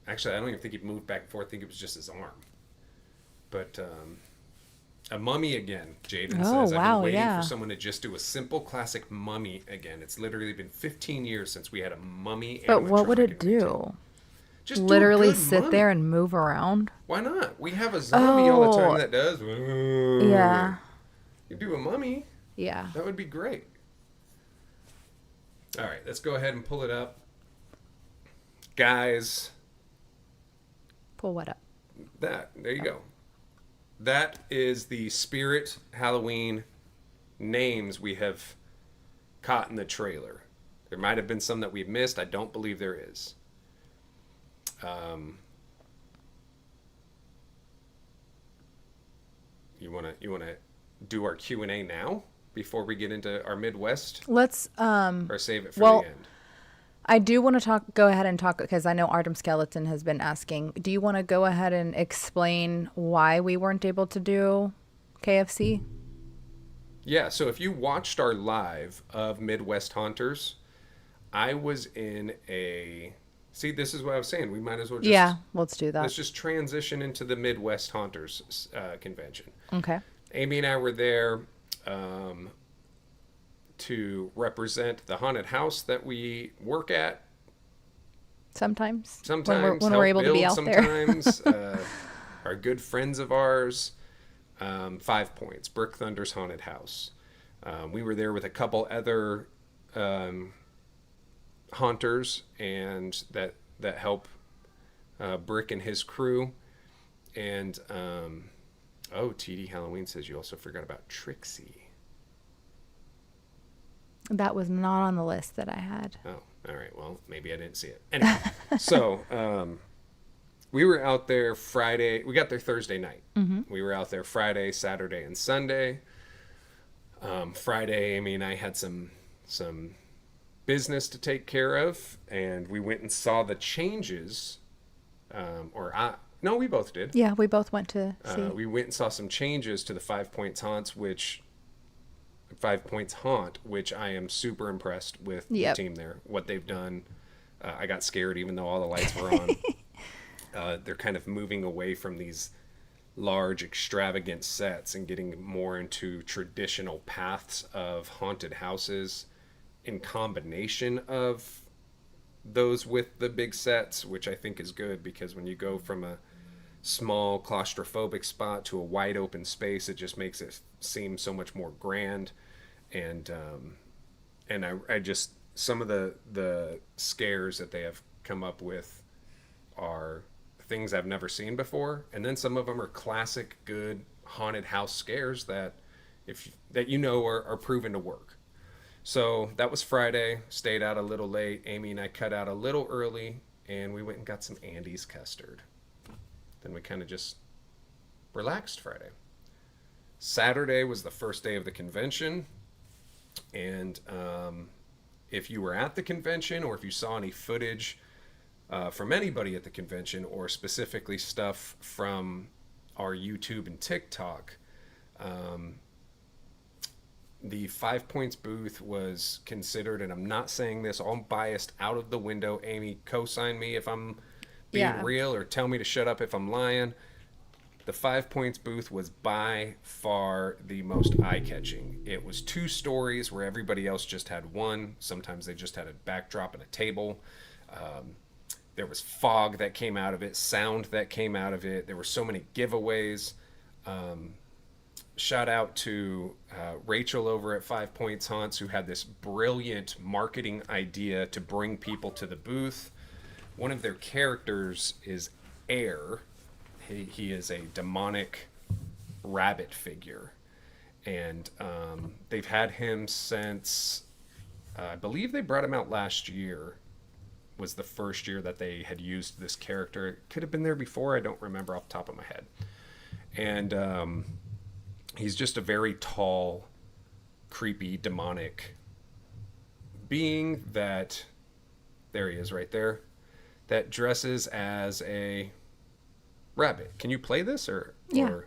Actually, I don't even think he moved back and forth. I think it was just his arm. But a mummy again, Jaden Oh, says. I've wow, been waiting yeah. for someone to just do a simple classic mummy again. It's literally been 15 years since we had a mummy. But what would animatronic it in retail. do? Just do a Literally good sit mummy. there and move around? Why not? We have a zombie all the time Oh, that does. yeah. You do a mummy. Yeah. That would be great. All right, let's go ahead and pull it up. Guys, Pull what up? there you go. That is the Spirit Halloween names we have caught in the trailer. There might have been some that we've missed. I don't believe there is. You wanna do our Q&A now before we get into our Midwest, Let's or save it for well, the end? I do want to go ahead and talk because I know Artem Skeleton has been asking. Do you want to go ahead and explain why we weren't able to do KFC? Yeah, so if you watched our live of Midwest Haunters, I was in a. See, this is what I was saying. We might as well just. Yeah, let's do that. Let's just transition into the Midwest Haunters convention. Okay. Amy and I were there to represent the haunted house that we work at. Sometimes. Sometimes when help we're able to be build out there. sometimes are good friends of ours. 5 Points, Brick Thunder's haunted house. We were there with a couple other haunters and that help Brick and his crew. And TD Halloween says you also forgot about Trixie. That was not on the list that I had. Oh, all right. Well, maybe I didn't see it. Anyway, so we were out there Friday. We got there Thursday night. Mm-hmm. We were out there Friday, Saturday, and Sunday. Friday, Amy and I had some business to take care of, and we went and saw the changes. No, we both did. Yeah, we both went to see. We went and saw some changes to the 5 Points Haunt, which I am super impressed with Yep. the team there. What they've done. I got scared even though all the lights were on. They're kind of moving away from these large, extravagant sets and getting more into traditional paths of haunted houses in combination of those with the big sets, which I think is good because when you go from a small claustrophobic spot to a wide open space, it just makes it seem so much more grand. And I just, some of the scares that they have come up with are things I've never seen before, and then some of them are classic good haunted house scares that are proven to work. So that was Friday. Stayed out a little late. Amy and I cut out a little early, and we went and got some Andy's custard. Then we kind of just relaxed Friday. Saturday was the first day of the convention, and if you were at the convention or if you saw any footage from anybody at the convention, or specifically stuff from our YouTube and TikTok, the 5 Points booth was considered, and I'm not saying this all biased out of the window. Amy, co-sign me if I'm being real, or tell me to shut up if I'm lying. The 5 Points booth was by far the most eye-catching. It was 2 stories where everybody else just had one. Sometimes they just had a backdrop and a table. There was fog that came out of it, sound that came out of it. There were so many giveaways. shout out to Rachel over at 5 Points Haunts, who had this brilliant marketing idea to bring people to the booth. One of their characters is Air. He is a demonic rabbit figure. And they've had him since, I believe they brought him out last year, was the first year that they had used this character. It could have been there before, I don't remember off the top of my head. And he's just a very tall, creepy, demonic being that, there he is right there, that dresses as a rabbit. Can you play this or? Yeah.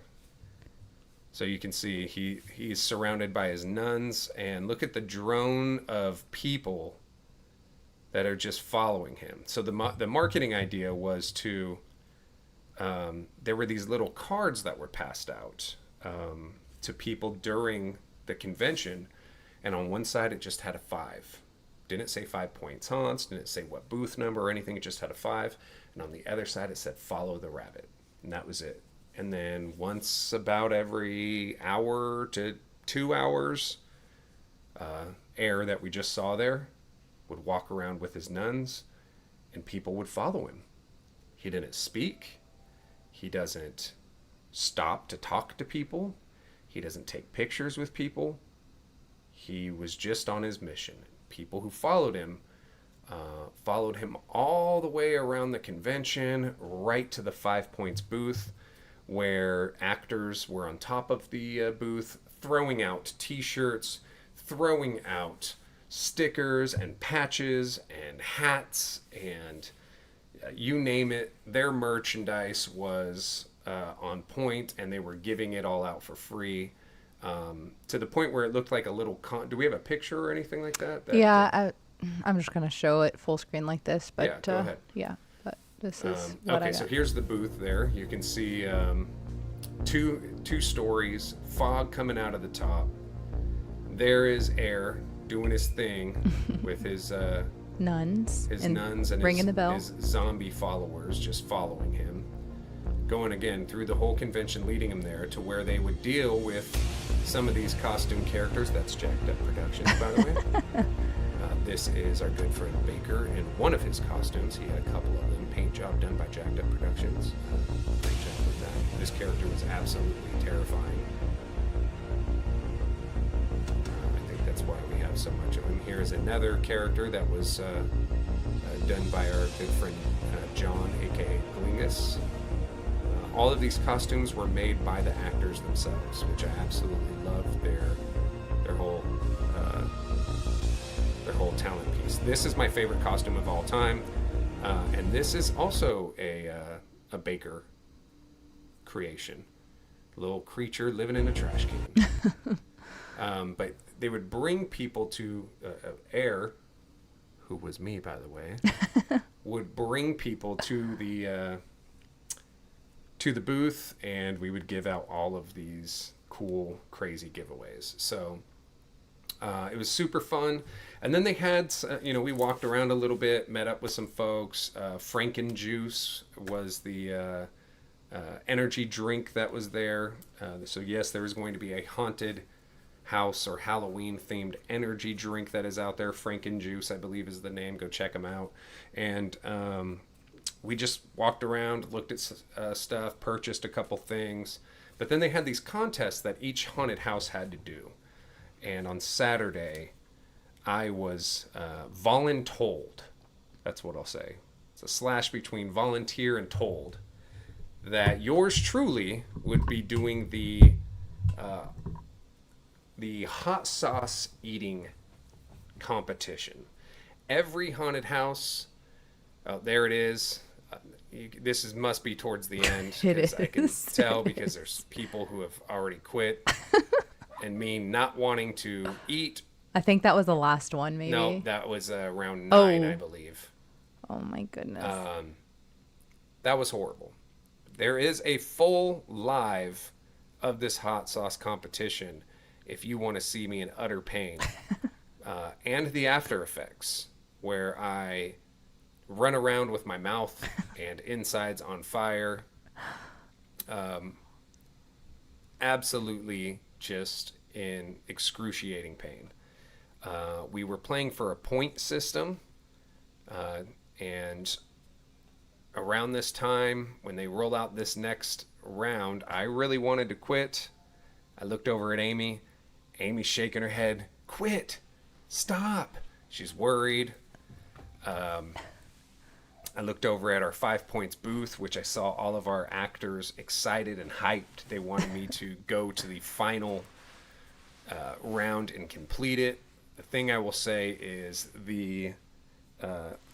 So you can see he's surrounded by his nuns, and look at the drone of people that are just following him. So the marketing idea was to, there were these little cards that were passed out to people during the convention, and on one side it just had a 5. Didn't say 5 Points Haunts, didn't say what booth number or anything, it just had a 5. And on the other side it said follow the rabbit. And that was it. And then once about every hour to 2 hours, Air that we just saw there would walk around with his nuns, and people would follow him. He didn't speak. He doesn't stop to talk to people. He doesn't take pictures with people. He was just on his mission. People who followed him all the way around the convention, right to the 5 Points booth, where actors were on top of the booth, throwing out t-shirts, throwing out stickers and patches and hats and you name it. Their merchandise was on point, and they were giving it all out for free, to the point where it looked like a little do we have a picture or anything like that? Yeah, I'm just going to show it full screen like this, but yeah, go ahead. Yeah, but this is what okay, I got. so here's the booth there. You can see two stories, fog coming out of the top. There is Air doing his thing with his nuns and ringing the bell. His zombie followers just following him, going again through the whole convention, leading him there to where they would deal with some of these costume characters. That's Jacked Up Productions, by the way. This is our good friend Baker in one of his costumes. He had a couple of them. Paint job done by Jacked Up Productions. Great job with that. This character was absolutely terrifying. I think that's why we have so much of him. Here is another character that was done by our good friend John, aka Glingus. All of these costumes were made by the actors themselves, which I absolutely love their whole talent piece. This is my favorite costume of all time, and this is also a Baker creation. Little creature living in a trash can. But they would bring people to Air, who was me, by the way, would bring people to the booth, and we would give out all of these cool, crazy giveaways. So it was super fun. And then they had, we walked around a little bit, met up with some folks. Frankenjuice was the energy drink that was there. So yes, there is going to be a haunted house or Halloween themed energy drink that is out there. Frankenjuice, I believe, is the name. Go check them out. And we just walked around, looked at stuff, purchased a couple things. But then they had these contests that each haunted house had to do. And on Saturday, I was voluntold. That's what I'll say. It's a slash between volunteer and told. That yours truly would be doing the hot sauce eating competition. Every haunted house, there it is. This must be towards the end. It is. I can tell because there's people who have already quit. And me not wanting to eat. I think that was the last one, maybe. No, that was around 9, I believe. Oh my goodness. That was horrible. There is a full live of this hot sauce competition if you want to see me in utter pain. And the after effects, where I run around with my mouth and insides on fire. absolutely just in excruciating pain. We were playing for a point system, and around this time, when they roll out this next round, I really wanted to quit. I looked over at Amy. Amy's shaking her head. Quit. Stop. She's worried. I looked over at our 5 Points booth, which I saw all of our actors excited and hyped. They wanted me to go to the final round and complete it. The thing I will say is the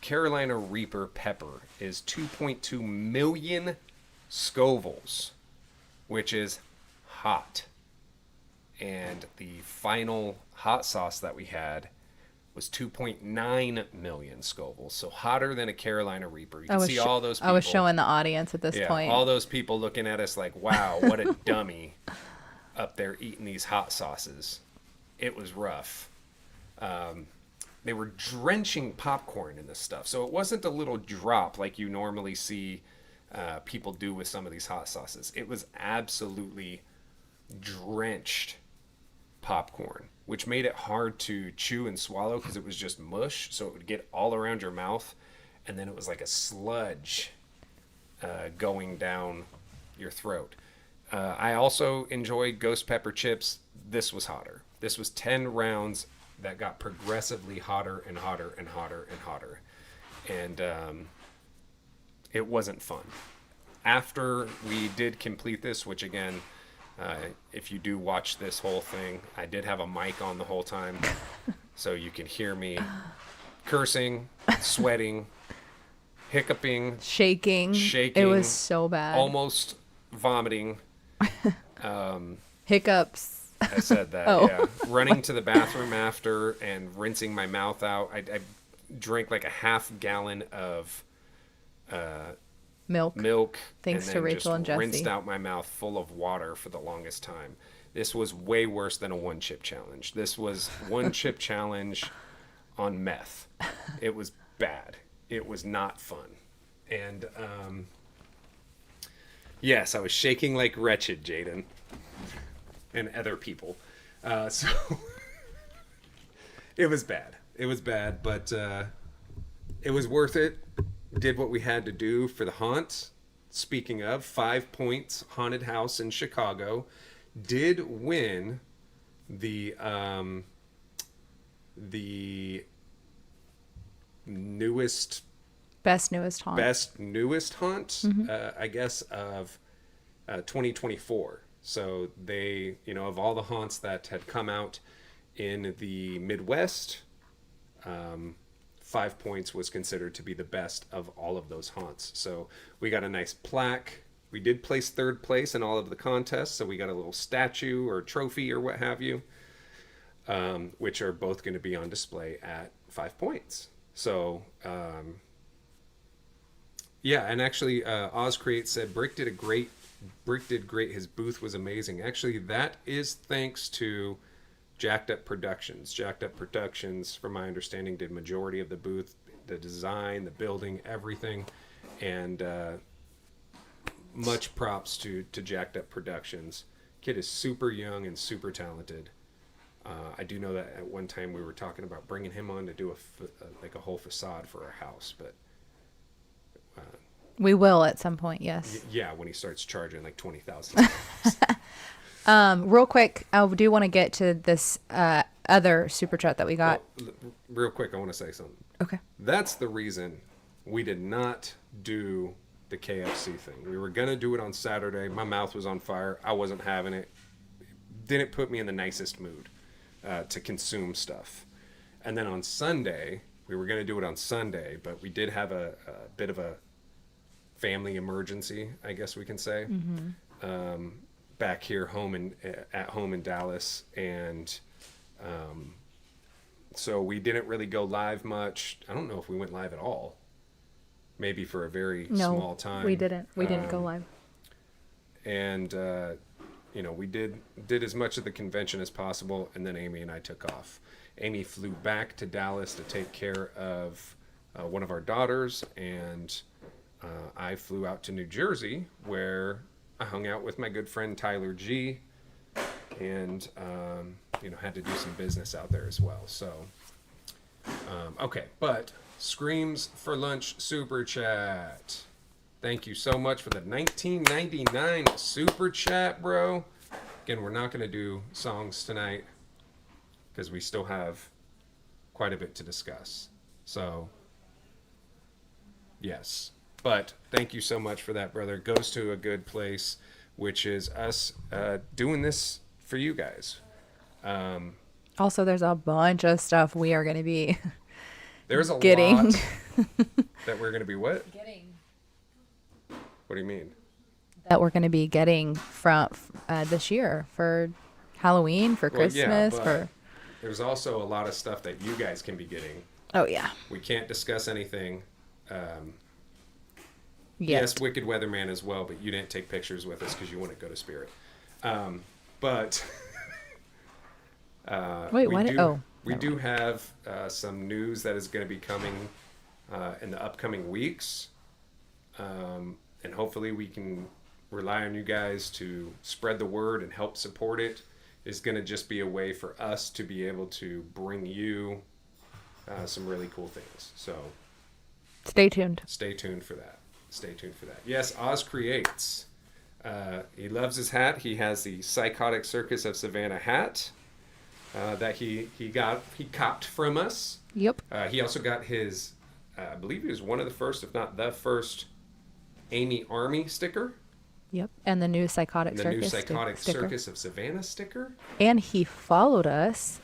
Carolina Reaper pepper is 2.2 million Scovilles, which is hot. And the final hot sauce that we had was 2.9 million Scovilles, so hotter than a Carolina Reaper. You can see all those people. I was showing the audience at this point. All those people looking at us like, wow, what a dummy up there eating these hot sauces. It was rough. They were drenching popcorn in this stuff, so it wasn't a little drop like you normally see people do with some of these hot sauces. It was absolutely drenched popcorn, which made it hard to chew and swallow because it was just mush, so it would get all around your mouth, and then it was like a sludge going down your throat. I also enjoyed ghost pepper chips. This was hotter. This was 10 rounds that got progressively hotter and hotter and hotter and hotter, and it wasn't fun. After we did complete this, which again, if you do watch this whole thing, I did have a mic on the whole time, so you can hear me cursing, sweating, hiccuping, shaking. It was so bad. Almost vomiting. Hiccups. I said that, yeah. Running to the bathroom after and rinsing my mouth out. I drank like a half gallon of milk. Thanks and to Rachel and Jesse. Rinsed out my mouth full of water for the longest time. This was way worse than a one chip challenge. This was one chip challenge on meth. It was bad. It was not fun. And yes, I was shaking like wretched, Jaden, and other people. So it was bad. It was bad, but it was worth it. Did what we had to do for the haunt. Speaking of, 5 Points Haunted House in Chicago did win the best newest haunt, I guess, of 2024. So they, of all the haunts that had come out in the Midwest, 5 Points was considered to be the best of all of those haunts. So we got a nice plaque. We did place third place in all of the contests, so we got a little statue or trophy or what have you, which are both going to be on display at 5 Points. So, yeah, and actually, Oz Create said Brick did great. His booth was amazing. Actually, that is thanks to Jacked Up Productions. Jacked Up Productions, from my understanding, did majority of the booth, the design, the building, everything, and much props to Jacked Up Productions. Kid is super young and super talented. I do know that at one time we were talking about bringing him on to do a whole facade for our house, but we will at some point, yes. Yeah, when he starts charging like $20,000. Real quick, I do want to get to this other super chat that we got. Well, real quick, I want to say something. Okay. That's the reason we did not do the KFC thing. We were going to do it on Saturday. My mouth was on fire. I wasn't having it. Didn't put me in the nicest mood to consume stuff. And then on Sunday, we were going to do it on Sunday, but we did have a bit of a family emergency, I guess we can say. Mm-hmm. Back here at home in Dallas, and so we didn't really go live much. I don't know if we went live at all. Maybe for a very small time. We didn't. We didn't go live. And we did as much of the convention as possible, and then Amy and I took off. Amy flew back to Dallas to take care of one of our daughters, and I flew out to New Jersey, where I hung out with my good friend Tyler G. and had to do some business out there as well. So, okay, but Screams for Lunch Super Chat. Thank you so much for the 1999 Super Chat, bro. Again, we're not going to do songs tonight because we still have quite a bit to discuss. So, yes. But thank you so much for that, brother. It goes to a good place, which is us doing this for you guys. Also, there's a bunch of stuff we are going to be There's a getting. lot that we're going to be what? Getting. What do you mean? That we're going to be getting from this year for Halloween, for Well, yeah, Christmas, but for... there's also a lot of stuff that you guys can be getting. Oh, yeah. We can't discuss anything. Yes. Yes, Wicked Weatherman as well, but you didn't take pictures with us because you wouldn't go to Spirit. But Wait, what? We do have some news that is going to be coming in the upcoming weeks. And hopefully we can rely on you guys to spread the word and help support it. It's going to just be a way for us to be able to bring you some really cool things. So Stay tuned. stay tuned for that. Stay tuned for that. Yes, Oz Creates. He loves his hat. He has the Psychotic Circus of Savannah hat that he copped from us. Yep. He also got his, I believe he was one of the first, if not the first, Amy Army sticker. Yep. And the new Psychotic And the Circus new Psychotic sticker. Circus of Savannah sticker. And he followed us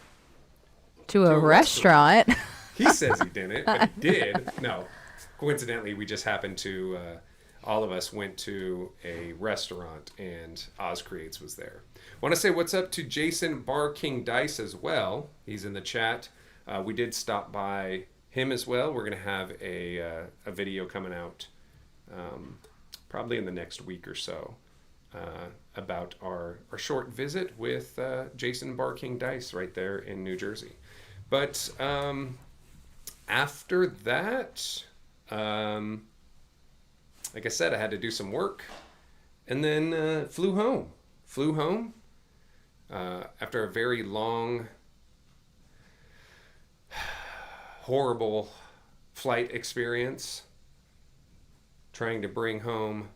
to a restaurant. He says he didn't, but he did. No. Coincidentally, we just happened to, all of us went to a restaurant and Oz Creates was there. Want to say what's up to Jason Bar King Dice as well. He's in the chat. We did stop by him as well. We're going to have a video coming out probably in the next week or so about our short visit with Jason Bar King Dice right there in New Jersey. But after that, like I said, I had to do some work and then flew home. After a very long, horrible flight experience, trying to bring home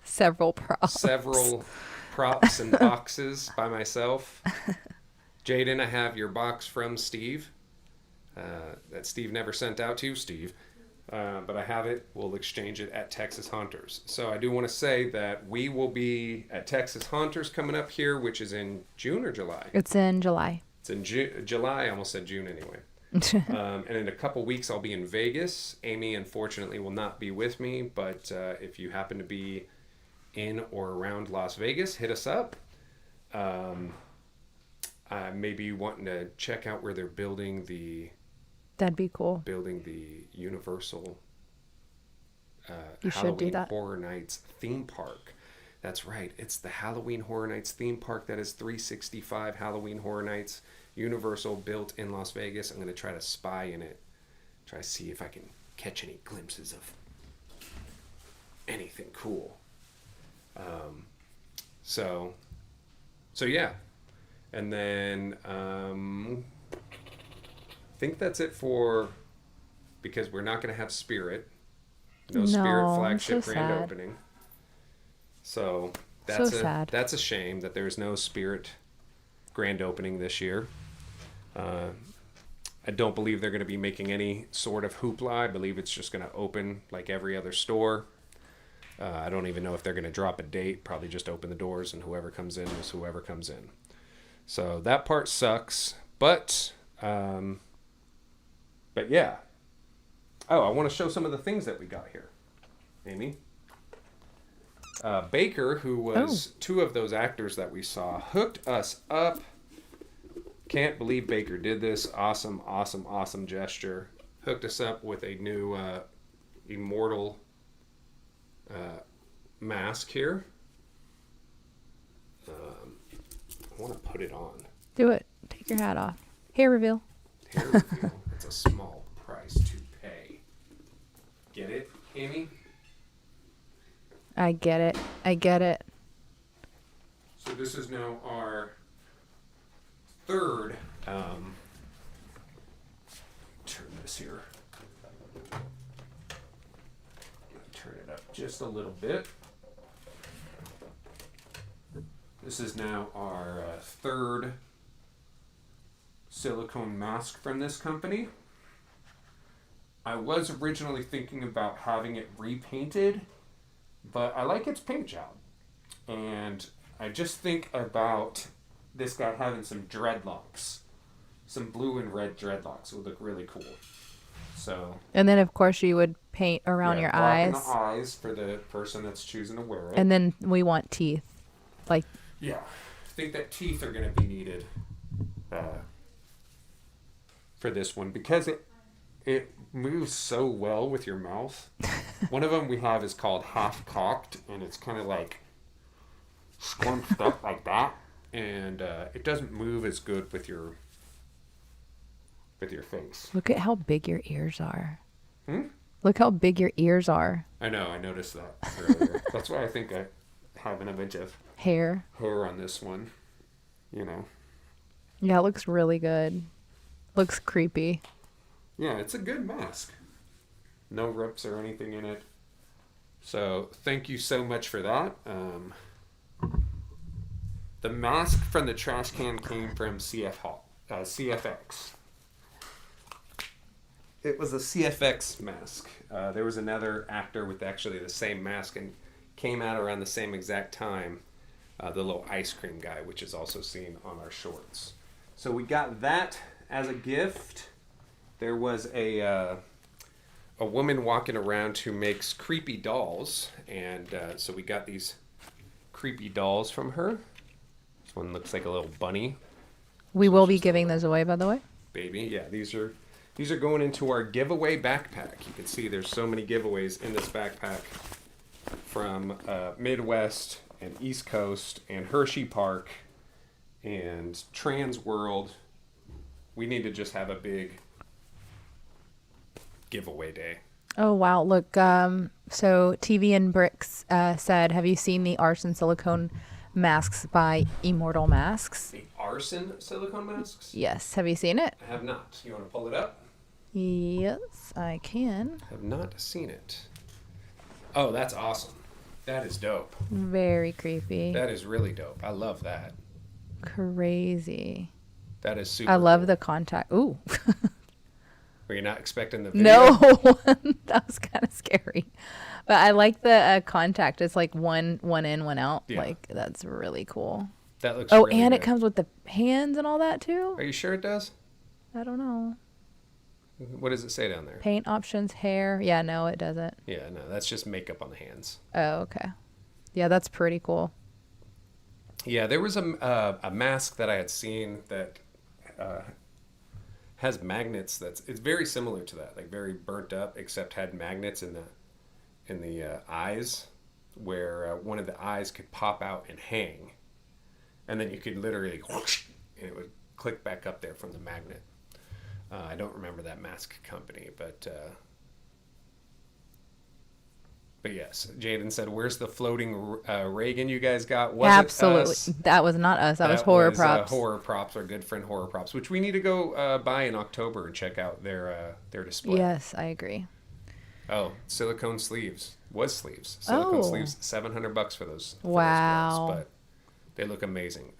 Several props and boxes by myself. Jaden, I have your box from Steve that Steve never sent out to you, Steve. But I have it. We'll exchange it at Texas Haunters. So I do want to say that we will be at Texas Haunters coming up here, which is in June or July. It's in July. It's in July. I almost said June anyway. And in a couple weeks, I'll be in Vegas. Amy, unfortunately, will not be with me. But if you happen to be in or around Las Vegas, hit us up. Maybe wanting to check out where they're building the... That'd be cool. Building the Universal You should Halloween do that. Horror Nights theme park. That's right. It's the Halloween Horror Nights theme park that is 365 Halloween Horror Nights. Universal built in Las Vegas. I'm going to try to spy in it. Try to see if I can catch any glimpses of anything cool. So yeah. And then I think that's it for, because we're not going to have Spirit. No Spirit flagship so grand sad. opening. So sad. that's a shame that there's no Spirit grand opening this year. I don't believe they're going to be making any sort of hoopla. I believe it's just going to open like every other store. I don't even know if they're going to drop a date. Probably just open the doors and whoever comes in is whoever comes in. So that part sucks. But yeah. Oh, I want to show some of the things that we got here, Amy. Baker, who was two of those actors that we saw, hooked us up. Can't believe Baker did this. Awesome, awesome, awesome gesture. Hooked us up with a new Immortal mask here. I want to put it on. Do it. Take your hat off. Hair reveal. Hair reveal. It's a small price to pay. Get it, Amy? I get it. So this is now our third. Turn this here. Turn it up just a little bit. This is now our third silicone mask from this company. I was originally thinking about having it repainted, but I like its paint job. And I just think about this guy having some dreadlocks. Some blue and red dreadlocks would look really cool. So. And then, of course, you would paint around your black in eyes. the eyes for the person that's choosing to wear it. And then we want teeth. Like. Yeah. I think that teeth are going to be needed for this one because it moves so well with your mouth. One of them we have is called half cocked, and it's kind of like scrunched up like that, and it doesn't move as good with your face. Look at how big your ears are. Hmm? Look how big your ears are. I know, I noticed that earlier. That's why I think I have an image of hair on this one, you know. Yeah, it looks really good. Looks creepy. Yeah, it's a good mask. No rips or anything in it. So thank you so much for that. The mask from the trash can came from CFX. It was a CFX mask. There was another actor with actually the same mask and came out around the same exact time. The little ice cream guy, which is also seen on our shorts. So we got that as a gift. There was a woman walking around who makes creepy dolls, and so we got these creepy dolls from her. This one looks like a little bunny. We will be giving those away, by the way. Baby, yeah, these are going into our giveaway backpack. You can see there's so many giveaways in this backpack from Midwest and East Coast and Hershey Park and Trans World. We need to just have a big giveaway day. Oh, wow. Look, so TV and Bricks said, have you seen the arson silicone masks by Immortal Masks? The arson silicone masks? Yes. Have you seen it? I have not. You want to pull it up? Yes, I can. Have not seen it. Oh, that's awesome. That is dope. Very creepy. That is really dope. I love that. Crazy. That is super I love cool. the contact. Ooh. Were you not expecting the video? No, that was kind of scary. But I like the contact. It's like one in, one out. Yeah. Like, that's really cool. That looks Oh, really and good. it comes with the hands and all that too? Are you sure it does? I don't know. What does it say down there? Paint options, hair. Yeah, no, it doesn't. Yeah, no, that's just makeup on the hands. Oh, okay. Yeah, that's pretty cool. Yeah, there was a mask that I had seen that has magnets. It's very similar to that, like very burnt up, except had magnets in the eyes, where one of the eyes could pop out and hang, and then you could literally whoosh, and it would click back up there from the magnet. I don't remember that mask company, but yes, Jaden said, "Where's the floating Reagan you guys got?" Was Absolutely. It us? That was not us. That was Horror Props. Horror Props, our good friend Horror Props, which we need to go buy in October and check out their display. Yes, I agree. Oh, silicone sleeves. Silicone sleeves. $700 for those. For Wow. Those gloves, but they look amazing.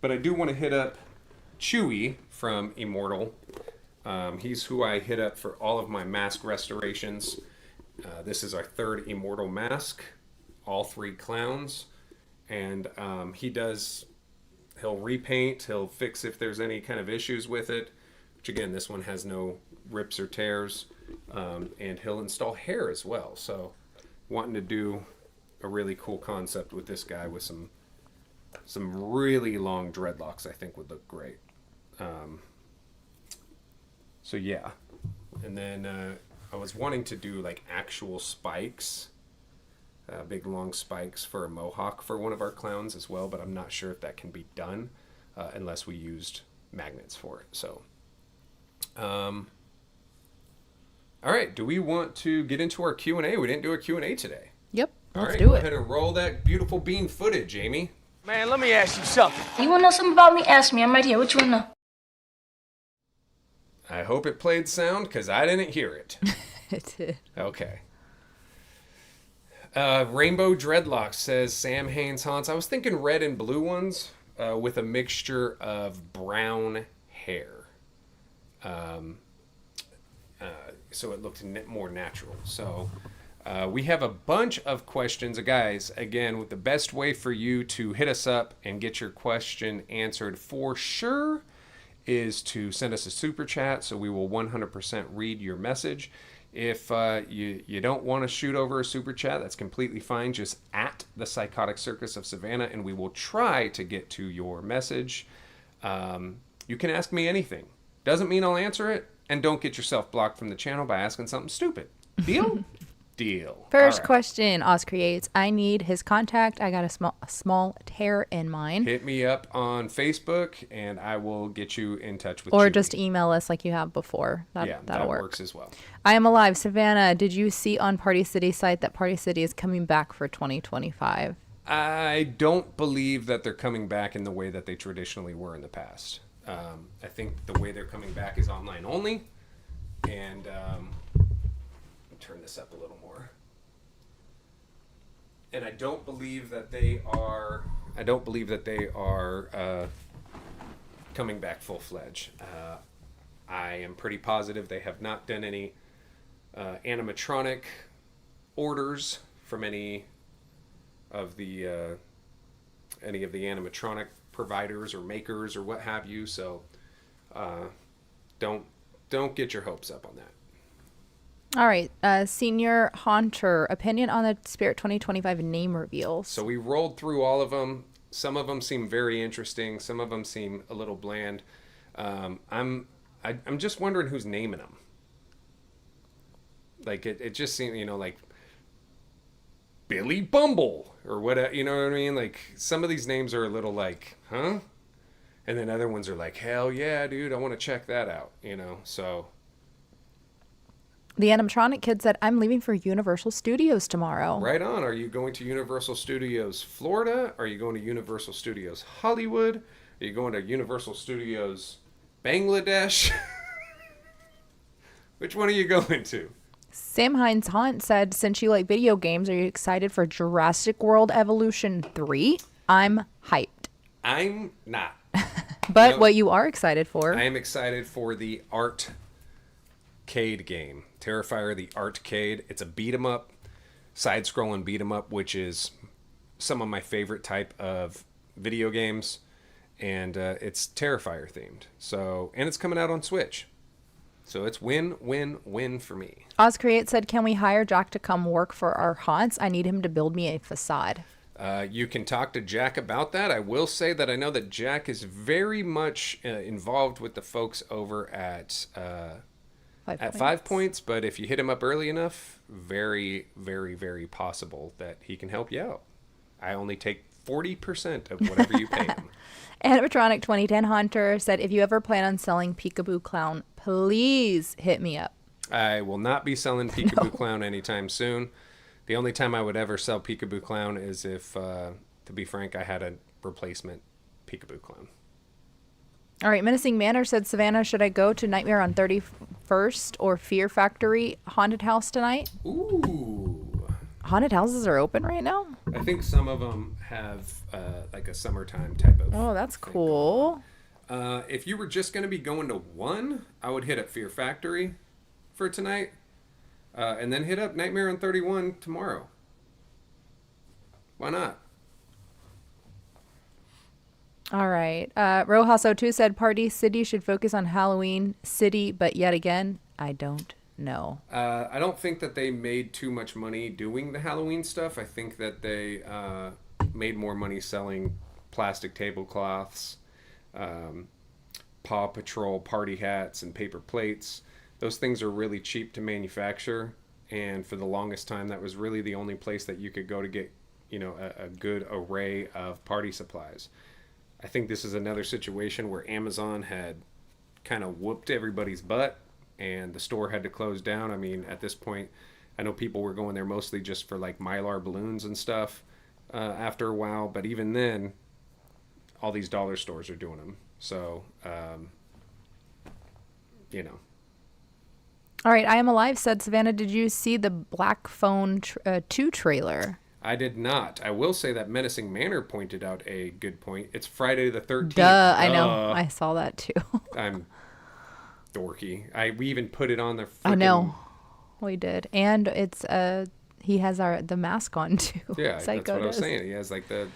But I do want to hit up Chewy from Immortal. He's who I hit up for all of my mask restorations. This is our third Immortal mask, all three clowns, and he'll repaint, he'll fix if there's any kind of issues with it, which again, this one has no rips or tears, and he'll install hair as well. So wanting to do a really cool concept with this guy with some really long dreadlocks, I think would look great. So yeah, and then I was wanting to do like actual spikes, big long spikes for a mohawk for one of our clowns as well, but I'm not sure if that can be done unless we used magnets for it. So, all right, do we want to get into our Q&A? We didn't do a Q&A today. Yep, All let's right, do go it. ahead and roll that beautiful bean footage, Amy. Man, let me ask you something. You wanna know something about me? Ask me. I'm right here. What you wanna know? I hope it played sound because I didn't hear it. It did. Okay. Rainbow Dreadlocks says Sam Haines haunts. I was thinking red and blue ones with a mixture of brown hair. So it looked more natural. So we have a bunch of questions. Guys, again, the best way for you to hit us up and get your question answered for sure is to send us a super chat, so we will 100% read your message. If you don't want to shoot over a super chat, that's completely fine. Just at the Psychotic Circus of Savannah, and we will try to get to your message. You can ask me anything. Doesn't mean I'll answer it, and don't get yourself blocked from the channel by asking something stupid. Deal? Deal. First All right. question, Oz creates. I need his contact. I got a small tear in mine. Hit me up on Facebook, and I will get you in touch with Or Julie. just email us like you have before. Yeah, That'll that work. works as well. I am alive. Savannah, did you see on Party City site that Party City is coming back for 2025? I don't believe that they're coming back in the way that they traditionally were in the past. I think the way they're coming back is online only. And turn this up a little more. And I don't believe that they are. Coming back full-fledged. I am pretty positive they have not done any animatronic orders from any of the animatronic providers or makers or what have you. So don't get your hopes up on that. All right. Senior Haunter, opinion on the Spirit 2025 name reveals. So we rolled through all of them. Some of them seem very interesting. Some of them seem a little bland. I'm just wondering who's naming them. Like it just seemed, like Billy Bumble or what, you know what I mean? Like some of these names are a little like, huh? And then other ones are like, hell yeah, dude, I want to check that out, so. The animatronic kid said, I'm leaving for Universal Studios tomorrow. Right on. Are you going to Universal Studios Florida? Are you going to Universal Studios Hollywood? Are you going to Universal Studios Bangladesh? Which one are you going to? Sam Hines Hunt said, since you like video games, are you excited for Jurassic World Evolution 3? I'm hyped. I'm not. But what you are excited for? I am excited for the Artcade game. Terrifier the Artcade. It's a beat 'em up, side-scrolling beat 'em up, which is some of my favorite type of video games, and it's Terrifier themed. So, and it's coming out on Switch. So it's win, win, win for me. Ozcreate said, can we hire Jack to come work for our haunts? I need him to build me a facade. You can talk to Jack about that. I will say that I know that Jack is very much involved with the folks over at 5 Points, but if you hit him up early enough, very, very, very possible that he can help you out. I only take 40% of whatever you pay him. Animatronic 2010 Hunter said, if you ever plan on selling Peekaboo Clown, please hit me up. I will not be selling Peekaboo Clown anytime soon. The only time I would ever sell Peekaboo Clown is if, to be frank, I had a replacement Peekaboo Clown. All right, Menacing Manor said, Savannah, should I go to Nightmare on 31st or Fear Factory Haunted House tonight? Ooh. Haunted houses are open right now? I think some of them have like a summertime type of. Oh, that's cool. If you were just going to be going to one, I would hit up Fear Factory for tonight. And then hit up Nightmare on 31 tomorrow. Why not? All right. Rojas02 said Party City should focus on Halloween City, but yet again, I don't know. I don't think that they made too much money doing the Halloween stuff. I think that they made more money selling plastic tablecloths, Paw Patrol party hats, and paper plates. Those things are really cheap to manufacture, and for the longest time, that was really the only place that you could go to get, a good array of party supplies. I think this is another situation where Amazon had kind of whooped everybody's butt, and the store had to close down. I mean, at this point, I know people were going there mostly just for like Mylar balloons and stuff after a while, but even then, all these dollar stores are doing them. So, you know. All right, I Am Alive said, Savannah, did you see the Black Phone 2 trailer? I did not. I will say that Menacing Manor pointed out a good point. It's Friday the 13th. Duh, I know. I saw that too. I'm dorky. We even put it on the frickin'... I know. We did. And it's he has the mask on too. Yeah, Psycho that's what I was does. saying. He has like the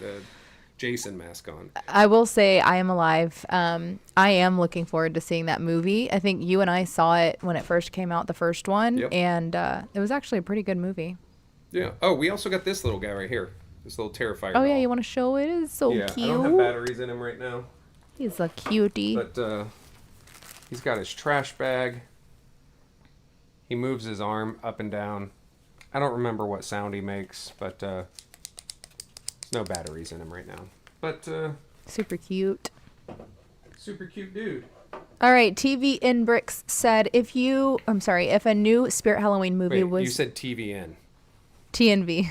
Jason mask on. I will say I Am Alive. I am looking forward to seeing that movie. I think you and I saw it when it first came out, the first one, Yep. and it was actually a pretty good movie. Yeah. Oh, we also got this little guy right here. This little Terrifier Oh yeah, doll. you want to show it? It's so Yeah, cute. I don't have batteries in him right now. He's a cutie. But he's got his trash bag. He moves his arm up and down. I don't remember what sound he makes, but there's no batteries in him right now. But Super cute. super cute dude. All right, TV in Bricks said if a new Spirit Halloween movie Wait, was you said TVN. TNV.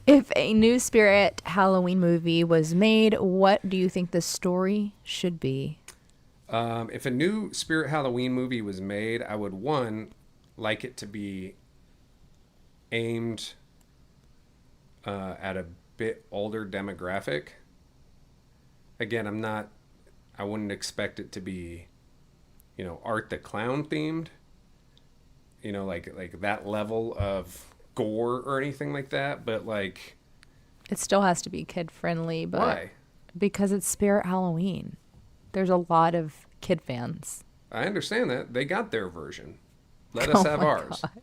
If a new Spirit Halloween movie was made, what do you think the story should be? If a new Spirit Halloween movie was made, I would, like it to be aimed at a bit older demographic. Again, I wouldn't expect it to be, Art the Clown themed, like that level of gore or anything like that, but like... It still has to be kid friendly, but Why? because it's Spirit Halloween. There's a lot of kid fans. I understand that. They got their version. Let us have my ours. God.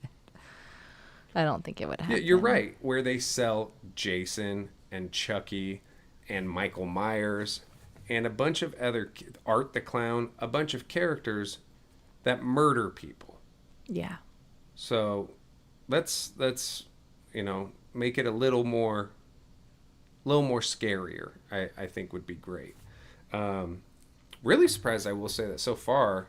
I don't think it would happen. Yeah, you're right. Where they sell Jason and Chucky and Michael Myers and a bunch of other... Art the Clown, a bunch of characters that murder people. Yeah. So let's make it a little more scarier. I think would be great. Really surprised, I will say, that so far,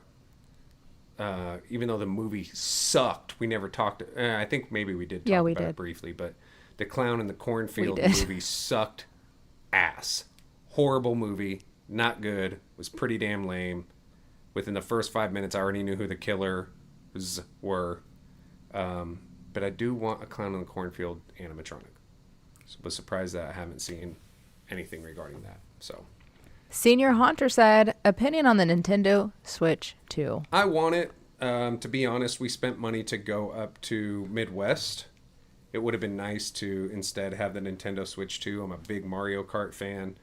even though the movie sucked, we never talked. I think maybe we did talk about it briefly, but The Clown in the Cornfield movie sucked ass. Horrible movie, not good, was pretty damn lame. Within the first 5 minutes, I already knew who the killers were. But I do want a Clown in the Cornfield animatronic. So I was surprised that I haven't seen anything regarding that. So, Senior Haunter said, opinion on the Nintendo Switch 2. I want it. To be honest, we spent money to go up to Midwest. It would have been nice to instead have the Nintendo Switch 2. I'm a big Mario Kart fan.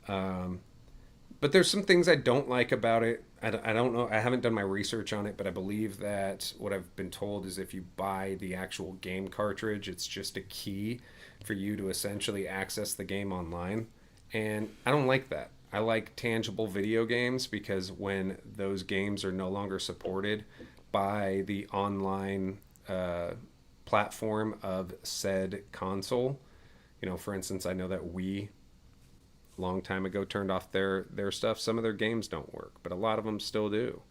But there's some things I don't like about it. I don't know. I haven't done my research on it, but I believe that what I've been told is if you buy the actual game cartridge, it's just a key for you to essentially access the game online. And I don't like that. I like tangible video games because when those games are no longer supported by the online platform of said console, for instance, I know that Wii long time ago turned off their stuff. Some of their games don't work, but a lot of them still do.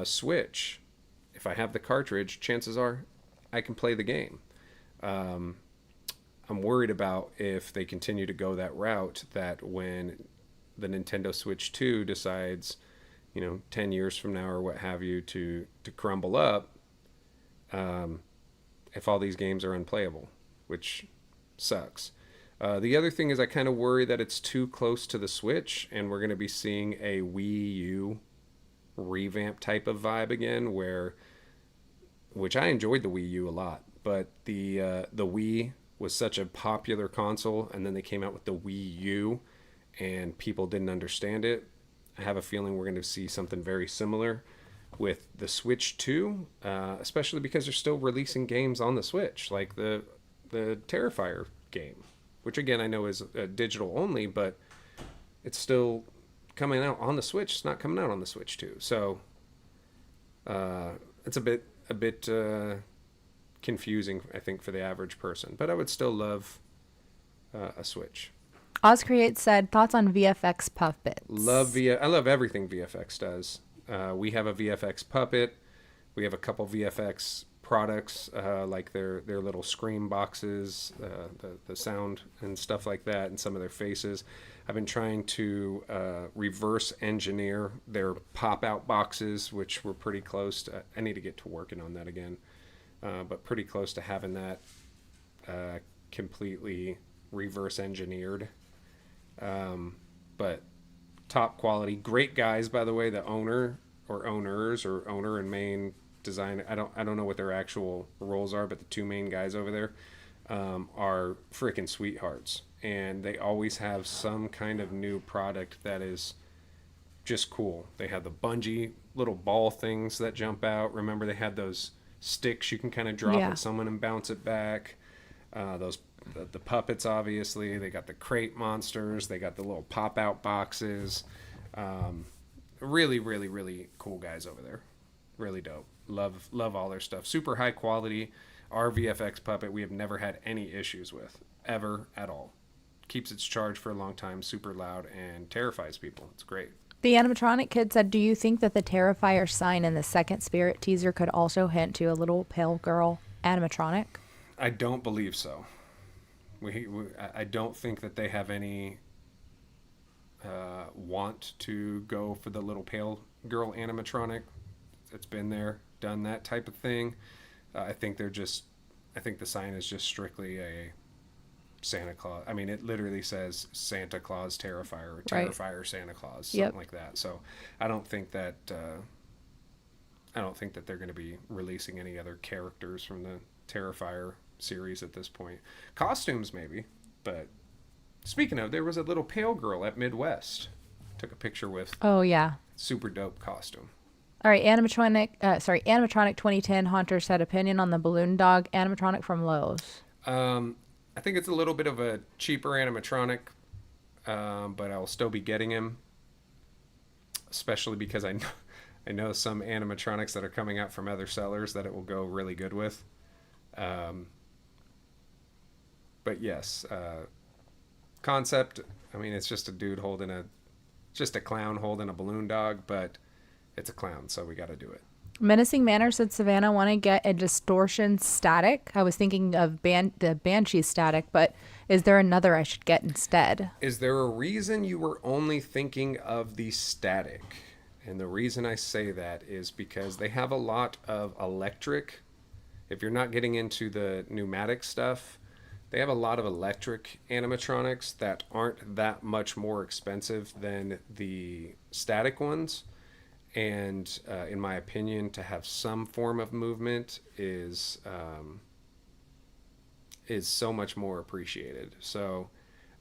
Switch, if I have the cartridge, chances are I can play the game. I'm worried about if they continue to go that route, that when the Nintendo Switch 2 decides, 10 years from now or what have you, to crumble up, if all these games are unplayable, which sucks. The other thing is I kind of worry that it's too close to the Switch and we're going to be seeing a Wii U revamp type of vibe again, which I enjoyed the Wii U a lot, but the Wii was such a popular console, and then they came out with the Wii U and people didn't understand it. I have a feeling we're going to see something very similar with the Switch 2, especially because they're still releasing games on the Switch, like the Terrifier game, which again I know is digital only, but it's still coming out on the Switch. It's not coming out on the Switch 2, so it's a bit confusing, I think, for the average person. But I would still love a Switch. OzCreate said, thoughts on VFX puppets? I love everything VFX does. We have a VFX puppet. We have a couple VFX products, like their little scream boxes, the sound and stuff like that, and some of their faces. I've been trying to reverse engineer their pop-out boxes, which were pretty close to, I need to get to working on that again, but pretty close to having that completely reverse engineered. But top quality, great guys, by the way. The owner or owners or owner and main designer, I don't know what their actual roles are, but the two main guys over there are freaking sweethearts, and they always have some kind of new product that is just cool. They have the bungee little ball things that jump out. Remember, they had those sticks you can kind of drop at someone and bounce it back. The puppets, obviously. They got the crate monsters. They got the little pop out boxes. Really, really, really cool guys over there. Really dope. Love all their stuff. Super high quality. Our VFX puppet we have never had any issues with, ever, at all. Keeps its charge for a long time, super loud, and terrifies people. It's great. The animatronic kid said, do you think that the Terrifier sign in the second Spirit teaser could also hint to a little pale girl animatronic? I don't believe so. I don't think that they have any want to go for the little pale girl animatronic. It's been there, done that type of thing. I think the sign is just strictly a Santa Claus. I mean, it literally says Santa Claus Terrifier or Terrifier Santa Claus, something like that. So I don't think that they're going to be releasing any other characters from the Terrifier series at this point. Costumes maybe, but speaking of, there was a little pale girl at Midwest. Took a picture with. Oh yeah. Super dope costume. All right, animatronic 2010 Haunter said opinion on the balloon dog animatronic from Lowe's. I think it's a little bit of a cheaper animatronic, but I'll still be getting him, especially because I know some animatronics that are coming out from other sellers that it will go really good with. But yes, concept, I mean, it's just a dude just a clown holding a balloon dog, but it's a clown, so we got to do it. Menacing Manor said, Savannah, want to get a distortion static. I was thinking of the Banshee static, but is there another I should get instead? Is there a reason you were only thinking of the static? And the reason I say that is because they have a lot of electric. If you're not getting into the pneumatic stuff, they have a lot of electric animatronics that aren't that much more expensive than the static ones. And in my opinion, to have some form of movement is so much more appreciated. So,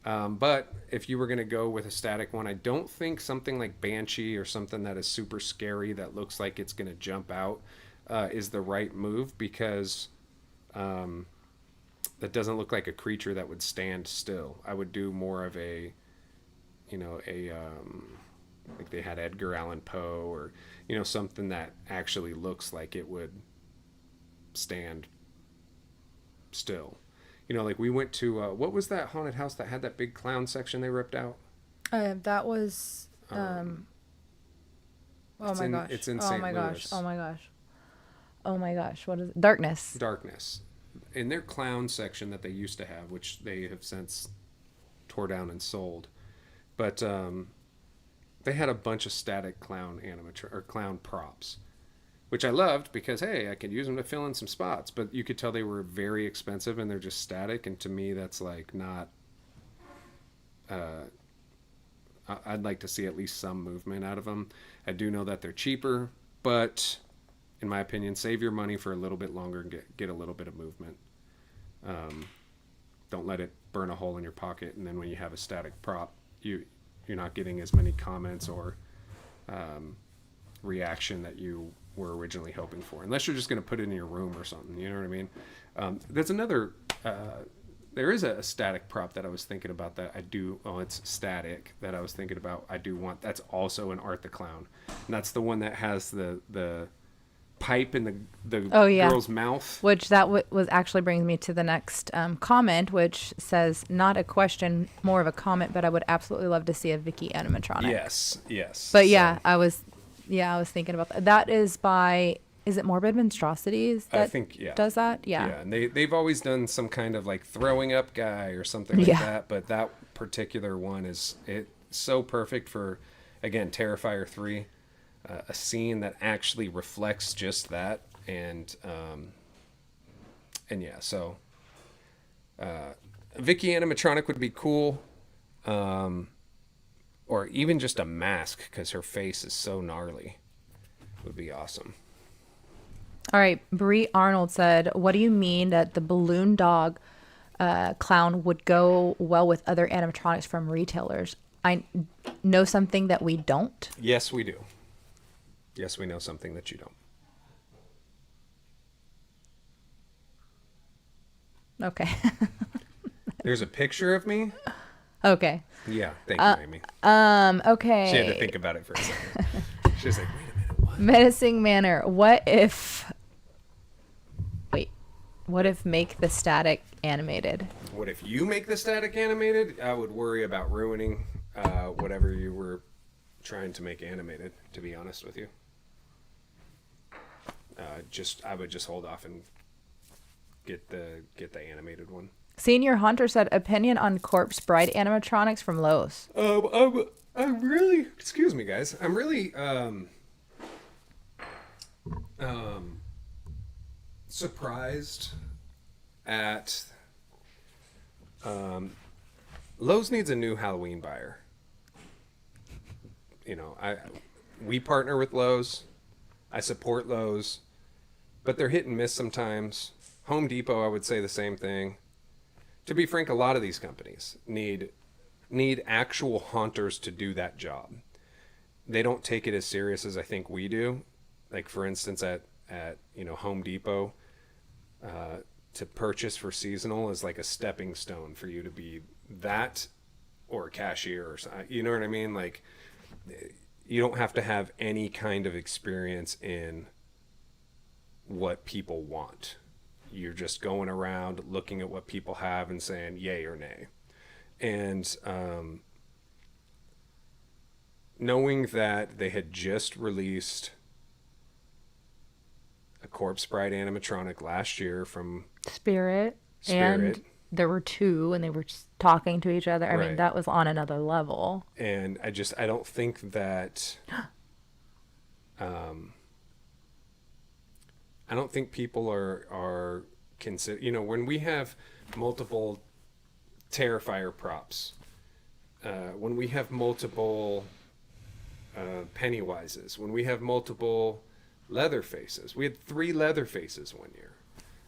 but if you were going to go with a static one, I don't think something like Banshee or something that is super scary that looks like it's going to jump out is the right move, because that doesn't look like a creature that would stand still. I would do more of a like they had Edgar Allan Poe, or something that actually looks like it would stand still. Like we went to what was that haunted house that had that big clown section they ripped out? That was oh my gosh. It's in St. Louis. Oh my gosh, what is it? Darkness. In their clown section that they used to have, which they have since tore down and sold, but they had a bunch of static clown clown props, which I loved because, hey, I could use them to fill in some spots. But you could tell they were very expensive and they're just static. And to me, that's like not. I'd like to see at least some movement out of them. I do know that they're cheaper, but in my opinion, save your money for a little bit longer and get a little bit of movement. Don't let it burn a hole in your pocket, and then when you have a static prop, you're not getting as many comments or reaction that you were originally hoping for, unless you're just going to put it in your room or something. You know what I mean? There's another. There is a static prop that I was thinking about that I do. Oh, it's static that I was thinking about. I do want. That's also an Art the Clown, and that's the one that has the pipe in the girl's mouth. Which that was actually brings me to the next comment, which says, not a question, more of a comment, but I would absolutely love to see a Vicky animatronic. Yes. But yeah, I was thinking about that. That is by, is it Morbid Monstrosities that I think, does that? Yeah. Yeah, and they've always done some kind of like throwing up guy or something like that, but that particular one is so perfect for, again, Terrifier 3, a scene that actually reflects just that. And yeah, so Vicky animatronic would be cool. Or even just a mask, because her face is so gnarly, would be awesome. All right, Brie Arnold said, "What do you mean that the balloon dog clown would go well with other animatronics from retailers? I know something that we don't." Yes, we do. Yes, we know something that you don't. Okay. There's a picture of me. Okay. Yeah, thank you, Amy. Okay. She had to think about it for a second. She was like, wait a minute, what? Menacing Manor. What if make the static animated? What if you make the static animated? I would worry about ruining whatever you were trying to make animated, to be honest with you. I would just hold off and get the animated one. Senior Hunter said, opinion on Corpse Bride animatronics from Lowe's. I'm really, excuse me, guys. I'm really surprised at Lowe's needs a new Halloween buyer. You know, we partner with Lowe's. I support Lowe's, but they're hit and miss sometimes. Home Depot, I would say the same thing. To be frank, a lot of these companies need actual haunters to do that job. They don't take it as serious as I think we do. Like, for instance, at Home Depot, to purchase for seasonal is like a stepping stone for you to be that or a cashier or something. You know what I mean? Like, you don't have to have any kind of experience in what people want. You're just going around looking at what people have and saying yay or nay. And knowing that they had just released a Corpse Bride animatronic last year from Spirit. And there were two, and they were just talking to each other. I mean, that was on another level. And I don't think that I don't think people are consider, when we have multiple Terrifier props, when we have multiple Pennywises, when we have multiple Leatherfaces. We had 3 Leatherfaces one year.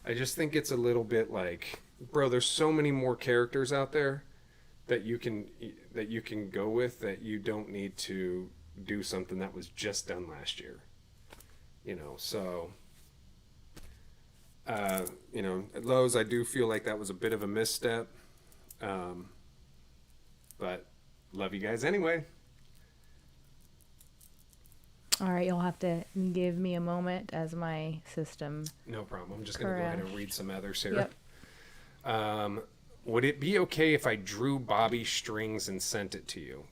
I just think it's a little bit like, bro, there's so many more characters out there that you can go with, that you don't need to do something that was just done last year. So at Lowe's, I do feel like that was a bit of a misstep. But love you guys anyway. All right, you'll have to give me a moment as my system. No problem. I'm just going to go ahead and read some others here. Yep. Would it be okay if I drew Bobby strings and sent it to you?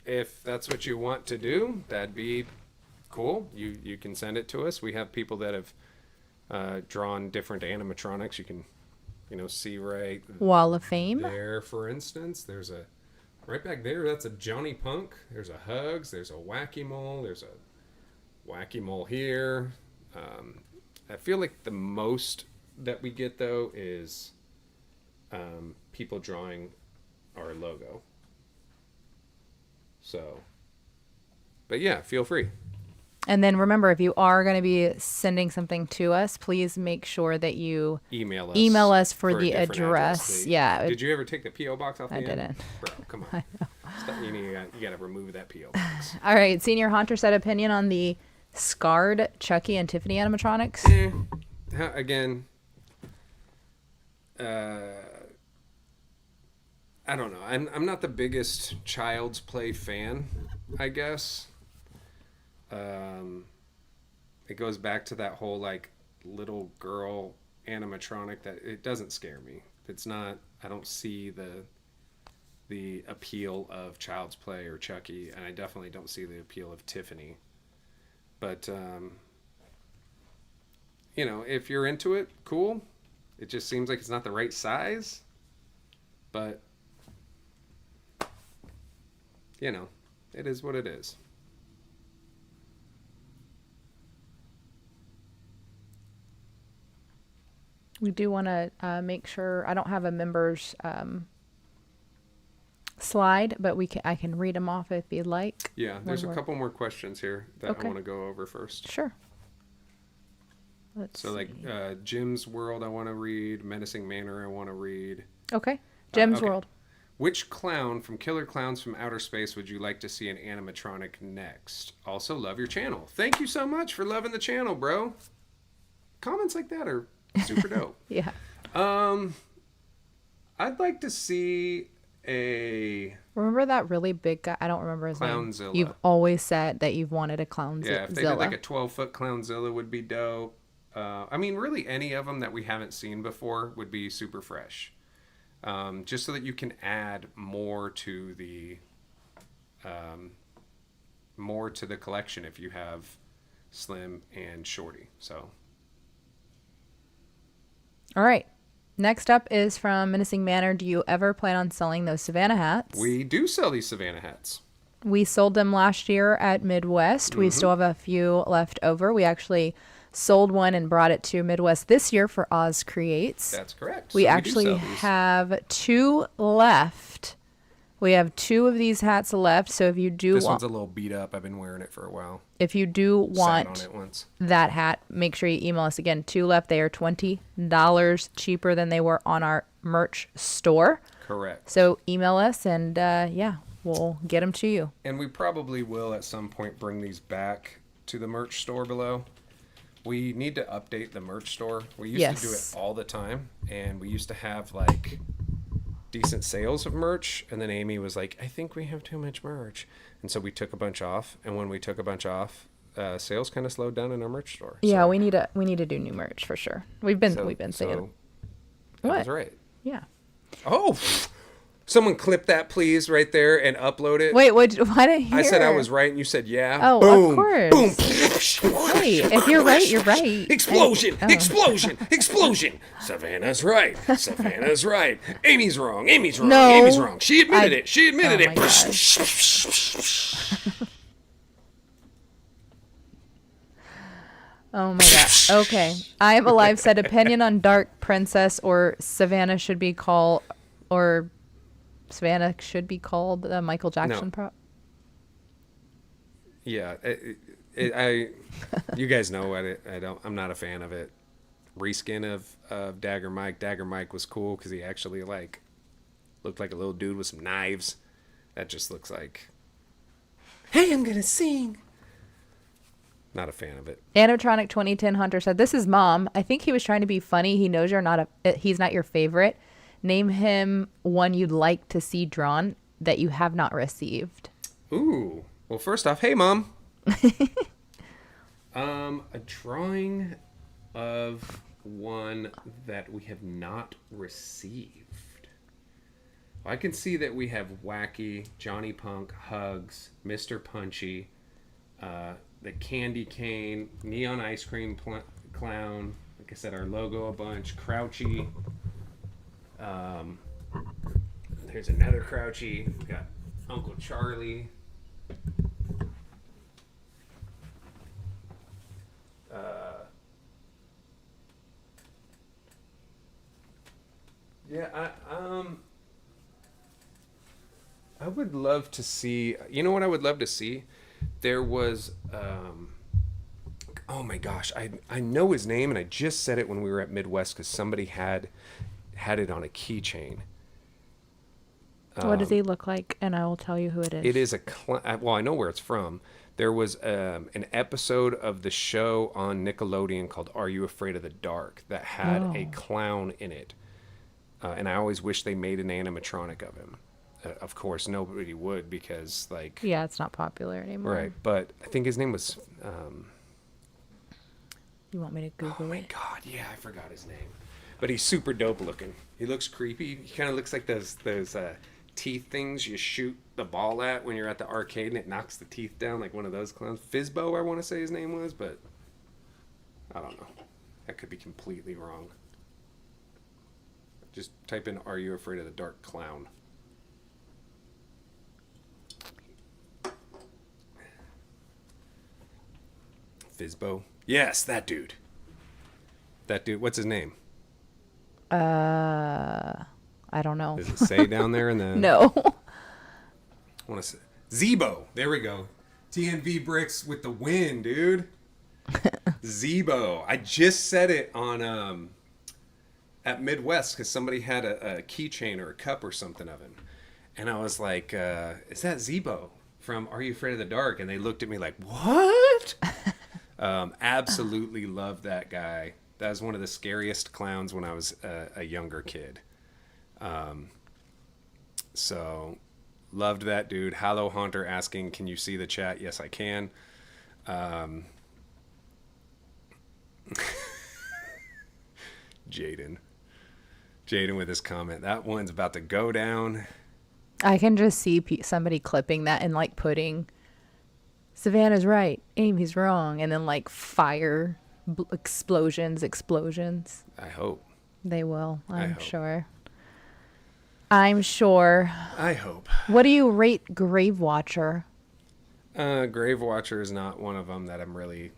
If that's what you want to do, that'd be cool. You can send it to us. We have people that have drawn different animatronics. You can, see right Wall of Fame. There, for instance, there's a right back there. That's a Johnny Punk. There's a Hugs. There's a Wacky Mole. There's a Wacky Mole here. I feel like the most that we get though is people drawing our logo. So, but yeah, feel free. And then remember, if you are going to be sending something to us, please make sure that you email us for the address. Yeah. Did you ever take the P.O. box off the end? I didn't. Bro, come on. You got to remove that P.O. box. All right. Senior Hunter said opinion on the scarred Chucky and Tiffany animatronics. Again, I don't know. I'm not the biggest Child's Play fan, I guess. It goes back to that whole like little girl animatronic that it doesn't scare me. It's not. I don't see the appeal of Child's Play or Chucky, and I definitely don't see the appeal of Tiffany. But if you're into it, cool. It just seems like it's not the right size. But you know, it is what it is. We do want to make sure I don't have a members slide, but I can read them off if you'd like. Yeah, there's a couple more questions here that Okay. I want to go over first. Sure. Let's So, like, see. Jim's World, I want to read. Menacing Manor, I want to read. Okay. Jim's okay. World. Which clown from Killer Clowns from Outer Space would you like to see an animatronic next? Also, love your channel. Thank you so much for loving the channel, bro. Comments like that are super dope. Yeah. I'd like to see a Remember that really big guy? I don't remember his Clownzilla. name. You've always said that you've wanted a Clownzilla. Yeah, if they did like a 12-foot Clownzilla would be dope. I mean, really any of them that we haven't seen before would be super fresh. Just so that you can add more to the collection if you have Slim and Shorty. So, All right. Next up is from Menacing Manor. Do you ever plan on selling those Savannah hats? we do sell these Savannah hats. We sold them last year at Midwest. We still have a few left over. We actually sold one and brought it to Midwest this year for Oz Creates. That's correct. We So actually do sell these. have 2 left. We have 2 of these hats left. So if you do This want, one's a little beat up. I've been wearing it for a while. if you do Sat on want it once. that hat, make sure you email us again. 2 left. They are $20 cheaper than they were on our merch store. Correct. So email us and yeah, we'll get them to you. And we probably will at some point bring these back to the merch store below. We need to update the merch store. We used to do it Yes. all the time, and we used to have like decent sales of merch. And then Amy was like, "I think we have too much merch," and so we took a bunch off. And when we took a bunch off, sales kind of slowed down in our merch store. Yeah, So- we need to do new merch for sure. We've been saying so that What? was right. yeah. Oh, someone clip that please right there and upload it. Wait, what? Why didn't hear? I said I was right, and you said yeah. Oh, Boom, of course. Boom. Hey, if you're right, you're right. Explosion! Oh. Explosion! Explosion! Savannah's right. Savannah's right. Amy's wrong. Amy's wrong. No. Amy's wrong. She admitted it. She admitted Oh it. my gosh. Oh my god. Okay. I Am Alive said opinion on Dark Princess or Savannah should be called the Michael Jackson No. prop. Yeah, you guys know what I'm not a fan of it. Reskin of Dagger Mike. Dagger Mike was cool because he actually like looked like a little dude with some knives. That just looks like, hey, I'm gonna sing. Not a fan of it. Animatronic 2010 Hunter said, "This is Mom. I think he was trying to be funny. He knows he's not your favorite. Name him one you'd like to see drawn that you have not received." Ooh. Well, first off, hey, Mom. A drawing of one that we have not received. I can see that we have Wacky, Johnny Punk, Hugs, Mr. Punchy, the Candy Cane, Neon Ice Cream Clown. Like I said, our logo a bunch. Crouchy. There's another Crouchy. We got Uncle Charlie. Yeah, I would love to see. You know what I would love to see? There was, oh my gosh, I know his name, and I just said it when we were at Midwest because somebody had it on a keychain. What does he look like? And I will tell you who it is. It is well, I know where it's from. There was an episode of the show on Nickelodeon called Are You Afraid of the Dark that had a clown in it. And I always wish they made an animatronic of him. Of course, nobody would because, like... Yeah, it's not popular anymore. Right, but I think his name was... You want me to Google oh my it? god, yeah, I forgot his name. But he's super dope looking. He looks creepy. He kind of looks like those teeth things you shoot the ball at when you're at the arcade and it knocks the teeth down, like one of those clowns. Fizbo, I want to say his name was, but I don't know. That could be completely wrong. Just type in Are You Afraid of the Dark Clown? Fizbo? Yes, that dude. That dude. What's his name? I don't know. Does it say down there in the... No. I want to say... Zebo. There we go. TNV bricks with the win, dude. Zebo. I just said it on at Midwest because somebody had a keychain or a cup or something of him. And I was like, is that Zebo from Are You Afraid of the Dark? And they looked at me like, what? Absolutely love that guy. That was one of the scariest clowns when I was a younger kid. So, loved that dude. Hallow Haunter asking, can you see the chat? Yes, I can. Jaden with his comment. That one's about to go down. I can just see somebody clipping that and like putting Savannah's right, Amy's wrong, and then like fire explosions. I hope. They will, I'm hope. sure. I'm sure. I hope. What do you rate Grave Watcher? Grave Watcher is not one of them that I'm really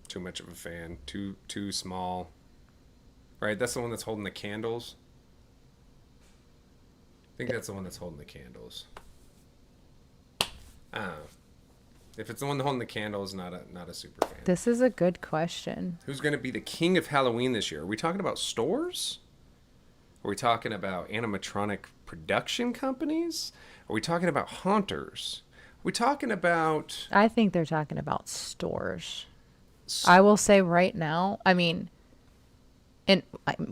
too much of a fan. Too small. Right, that's the one that's holding the candles. I think that's the one that's holding the candles. I don't know. If it's the one holding the candles, not a super fan. This is a good question. Who's going to be the king of Halloween this year? Are we talking about stores? Are we talking about animatronic production companies? Are we talking about haunters? Are we talking about... I think they're talking about stores. I will say right now, I mean, and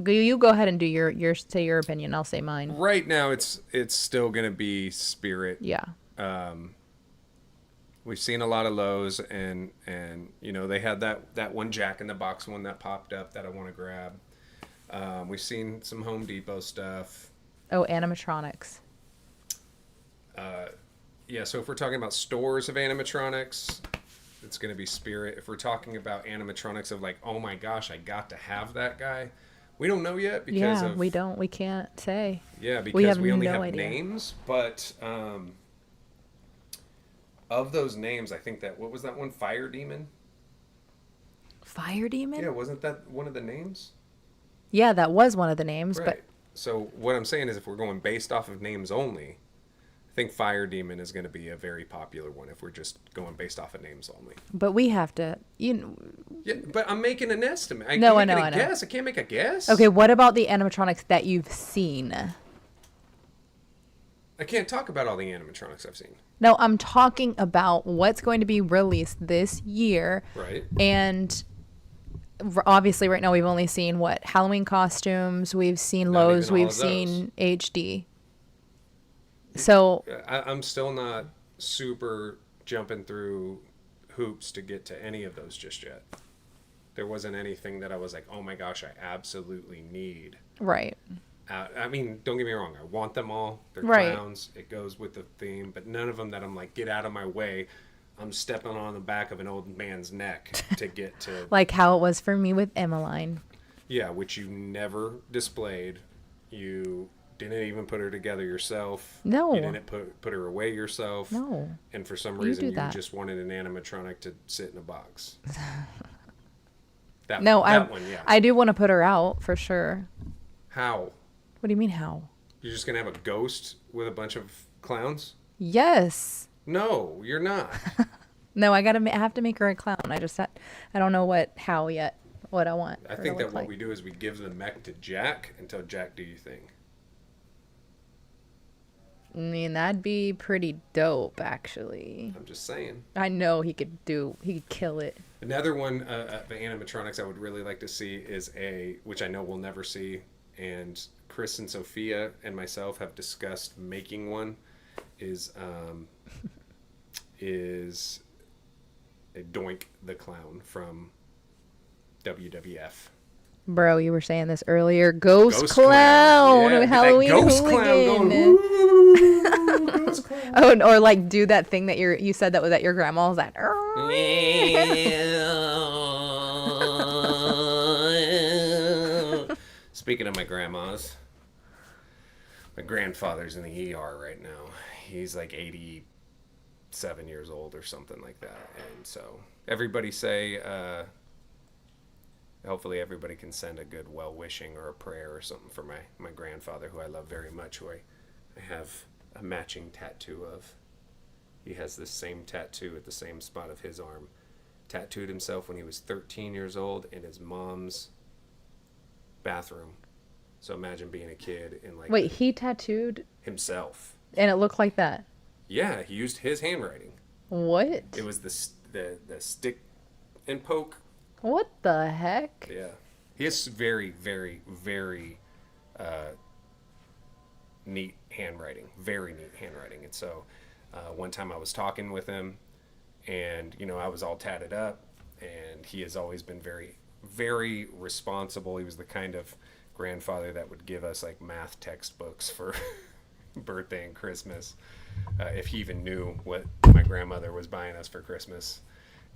you go ahead and do your say your opinion. I'll say mine. Right now, it's still going to be Spirit. Yeah. We've seen a lot of Lowe's, and you know, they had that one Jack in the Box one that popped up that I want to grab. We've seen some Home Depot stuff. Oh, animatronics. Yeah, so if we're talking about stores of animatronics, it's going to be Spirit. If we're talking about animatronics of like, oh my gosh, I got to have that guy, we don't know yet because we don't. We can't say. Yeah, because we only no have idea. names, but of those names, I think that, what was that one? Fire Demon? Fire Demon? Yeah, wasn't that one of the names? Yeah, that was one of the names, Right. So what I'm saying is if we're going based off of names only, I think Fire Demon is going to be a very popular one if we're just going based off of names only. but we have to, Yeah, but I'm making an estimate. I No, can't I make know, a I know. guess. I can't make a guess. Okay, what about the animatronics that you've seen? I can't talk about all the animatronics I've seen. No, I'm talking about what's going to be released this year. Right. And obviously right now we've only seen Halloween costumes, we've seen Not Lowe's, even all we've of seen HD. So I'm still not super jumping through hoops to get to any of those just yet. There wasn't anything that I was like, oh my gosh, I absolutely need. right. I mean, don't get me wrong. I want them all. They're Right. clowns. It goes with the theme. But none of them that I'm like, get out of my way. I'm stepping on the back of an old man's neck to get to. Like how it was for me with Emmeline. Yeah, which you never displayed. You didn't even put her together yourself. No. You didn't put her away yourself. No. And for some You reason, do you that. just wanted an animatronic to sit in a box. No, that one, yeah. I do want to put her out for sure. How? What do you mean how? You're just going to have a ghost with a bunch of clowns? Yes. No, you're not. No, I have to make her a clown. I don't know how yet. What I want. I her think to that look what like. we do is we give the mech to Jack and tell Jack, do your thing. I mean, that'd be pretty dope, actually. I'm just saying. I know he could kill it. Another one of the animatronics I would really like to see is which I know we'll never see, and Chris and Sophia and myself have discussed making one, is a Doink the Clown from WWF. Bro, you were saying this earlier. Ghost Clown. clown. Yeah, get that Halloween ghost clown hooligan. going, "Woo, ghost clown." Oh, or like do that thing that you said that was at your grandma's. That. Speaking of my grandmas, my grandfather's in the ER right now. He's like 87 years old or something like that. And so everybody say, hopefully everybody can send a good well-wishing or a prayer or something for my grandfather, who I love very much, who I have a matching tattoo of. He has this same tattoo at the same spot of his arm. Tattooed himself when he was 13 years old in his mom's bathroom. So imagine being a kid in like... Wait, he tattooed himself. and it looked like that? Yeah, he used his handwriting. What? It was the stick and poke. What the heck? Yeah. He has very, very, very neat handwriting. Very neat handwriting. And so one time I was talking with him, and, I was all tatted up, and he has always been very, very responsible. He was the kind of grandfather that would give us like math textbooks for birthday and Christmas, if he even knew what my grandmother was buying us for Christmas.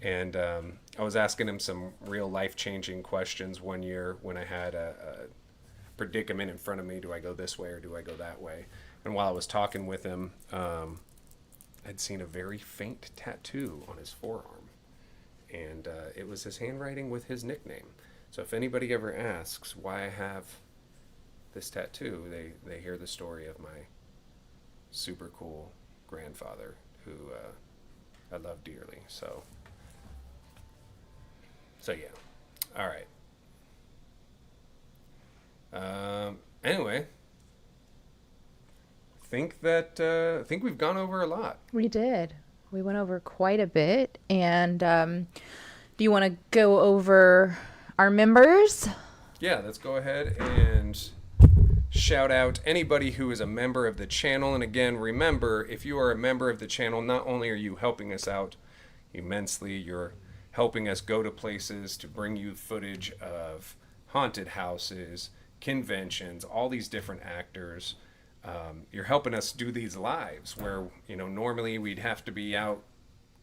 And I was asking him some real life-changing questions one year when I had a predicament in front of me. Do I go this way or do I go that way? And while I was talking with him, I'd seen a very faint tattoo on his forearm. And it was his handwriting with his nickname. So if anybody ever asks why I have this tattoo, they hear the story of my super cool grandfather, who I love dearly. So yeah. All right. Anyway, think we've gone over a lot. We did. We went over quite a bit. And do you want to go over our members? Yeah, let's go ahead and shout out anybody who is a member of the channel. And again, remember, if you are a member of the channel, not only are you helping us out immensely, you're helping us go to places to bring you footage of haunted houses, conventions, all these different actors. You're helping us do these lives where, normally we'd have to be out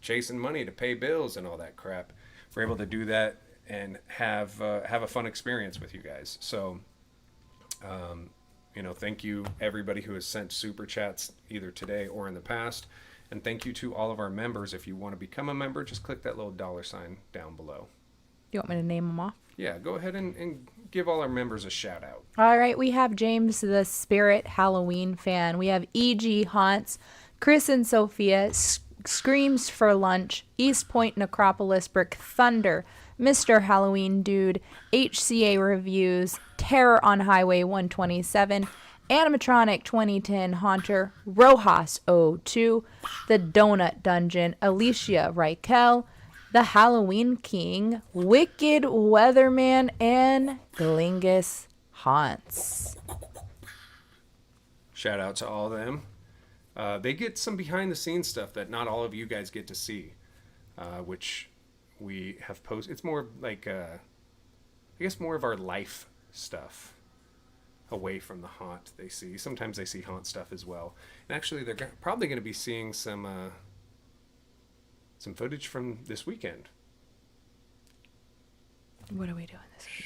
chasing money to pay bills and all that crap. We're able to do that and have a fun experience with you guys. So, thank you everybody who has sent super chats either today or in the past. And thank you to all of our members. If you want to become a member, just click that little $sign down below. You want me to name them off? Yeah, go ahead and give all our members a shout out. All right, we have James, the Spirit Halloween fan. We have E.G. Haunts, Chris and Sophia, Screams for Lunch, East Point Necropolis, Brick Thunder, Mr. Halloween Dude, HCA Reviews, Terror on Highway 127, Animatronic 2010 Haunter, Rojas 02, The Donut Dungeon, Alicia Reichel, The Halloween King, Wicked Weatherman, and Glingus Haunts. Shout out to all of them. They get some behind the scenes stuff that not all of you guys get to see, which we have posted. It's more like, I guess more of our life stuff away from the haunt they see. Sometimes they see haunt stuff as well. And actually, they're probably going to be seeing some footage from this weekend. What are we doing this weekend?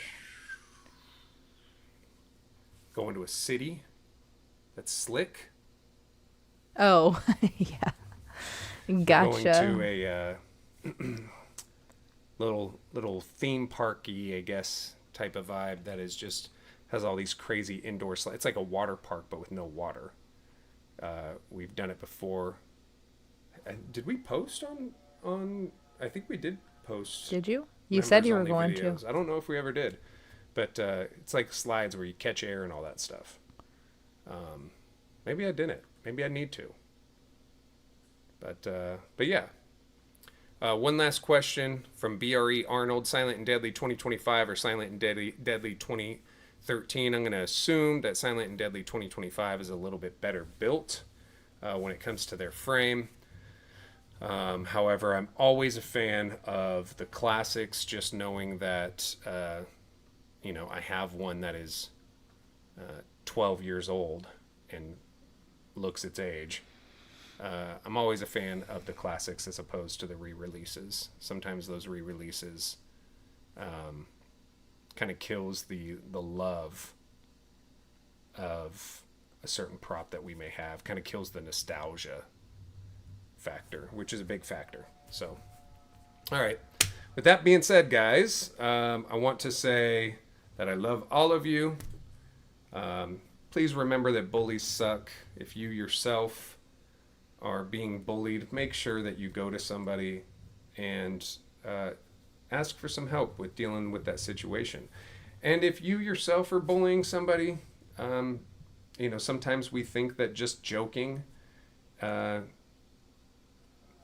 Going to a city that's slick. Oh, yeah. Gotcha. Going to a little theme parky, I guess, type of vibe that is just has all these crazy indoor slides. It's like a water park, but with no water. We've done it before. Did we post on? I think we did post. Did you? You said you were going to. I don't know if we ever did, but it's like slides where you catch air and all that stuff. Maybe I didn't. Maybe I need to. But yeah. One last question from BRE Arnold: Silent and Deadly 2025 or Silent and Deadly 2013? I'm going to assume that Silent and Deadly 2025 is a little bit better built when it comes to their frame. However, I'm always a fan of the classics, just knowing that, I have one that is 12 years old and looks its age. I'm always a fan of the classics as opposed to the re-releases. Sometimes those re-releases kind of kills the love of a certain prop that we may have, kind of kills the nostalgia factor, which is a big factor. So, all right. With that being said, guys, I want to say that I love all of you. Please remember that bullies suck. If you yourself are being bullied, make sure that you go to somebody and ask for some help with dealing with that situation. And if you yourself are bullying somebody, sometimes we think that just joking uh,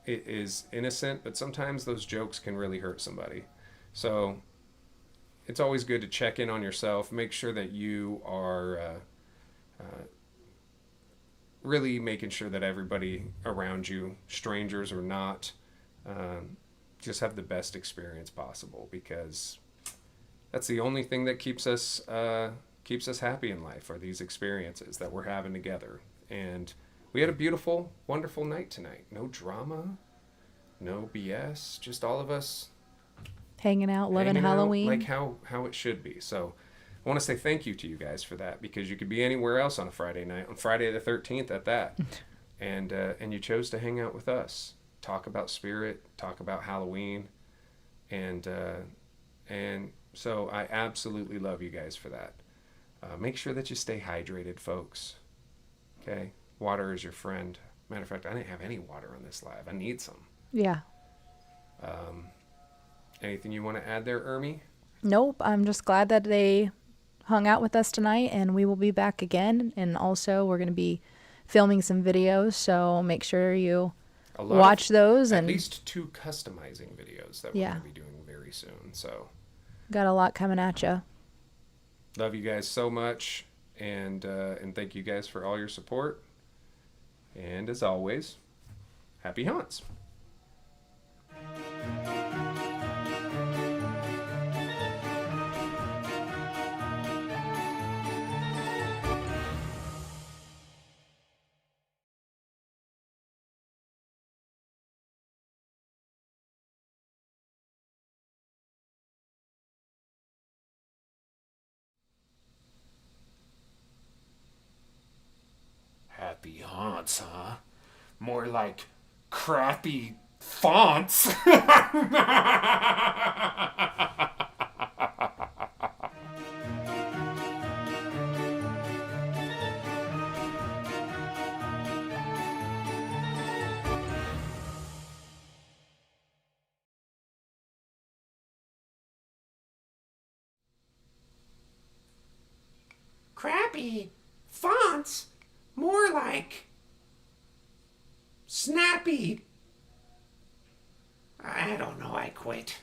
it is innocent, but sometimes those jokes can really hurt somebody. So it's always good to check in on yourself, make sure that you are really making sure that everybody around you, strangers or not, just have the best experience possible, because that's the only thing that keeps us happy in life, are these experiences that we're having together. And we had a beautiful, wonderful night tonight. No drama, no BS, just all of us Hanging out, loving hanging out Halloween. like how it should be. So I want to say thank you to you guys for that, because you could be anywhere else on a Friday night, on Friday the 13th at that, and you chose to hang out with us, talk about spirit, talk about Halloween, and so I absolutely love you guys for that. Make sure that you stay hydrated, folks. Okay, water is your friend. Matter of fact, I didn't have any water on this live. I need some. Yeah. Anything you want to add there, Ermi? Nope. I'm just glad that they hung out with us tonight, and we will be back again. And also, we're going to be filming some videos, so make sure you watch those. At And least 2 customizing videos that we're Yeah. going to be doing very soon. So got a lot coming at you. love you guys so much, and thank you guys for all your support. And as always, happy haunts. Happy haunts, huh? More like crappy fonts. Crappy fonts? More like snappy. I don't know, I quit.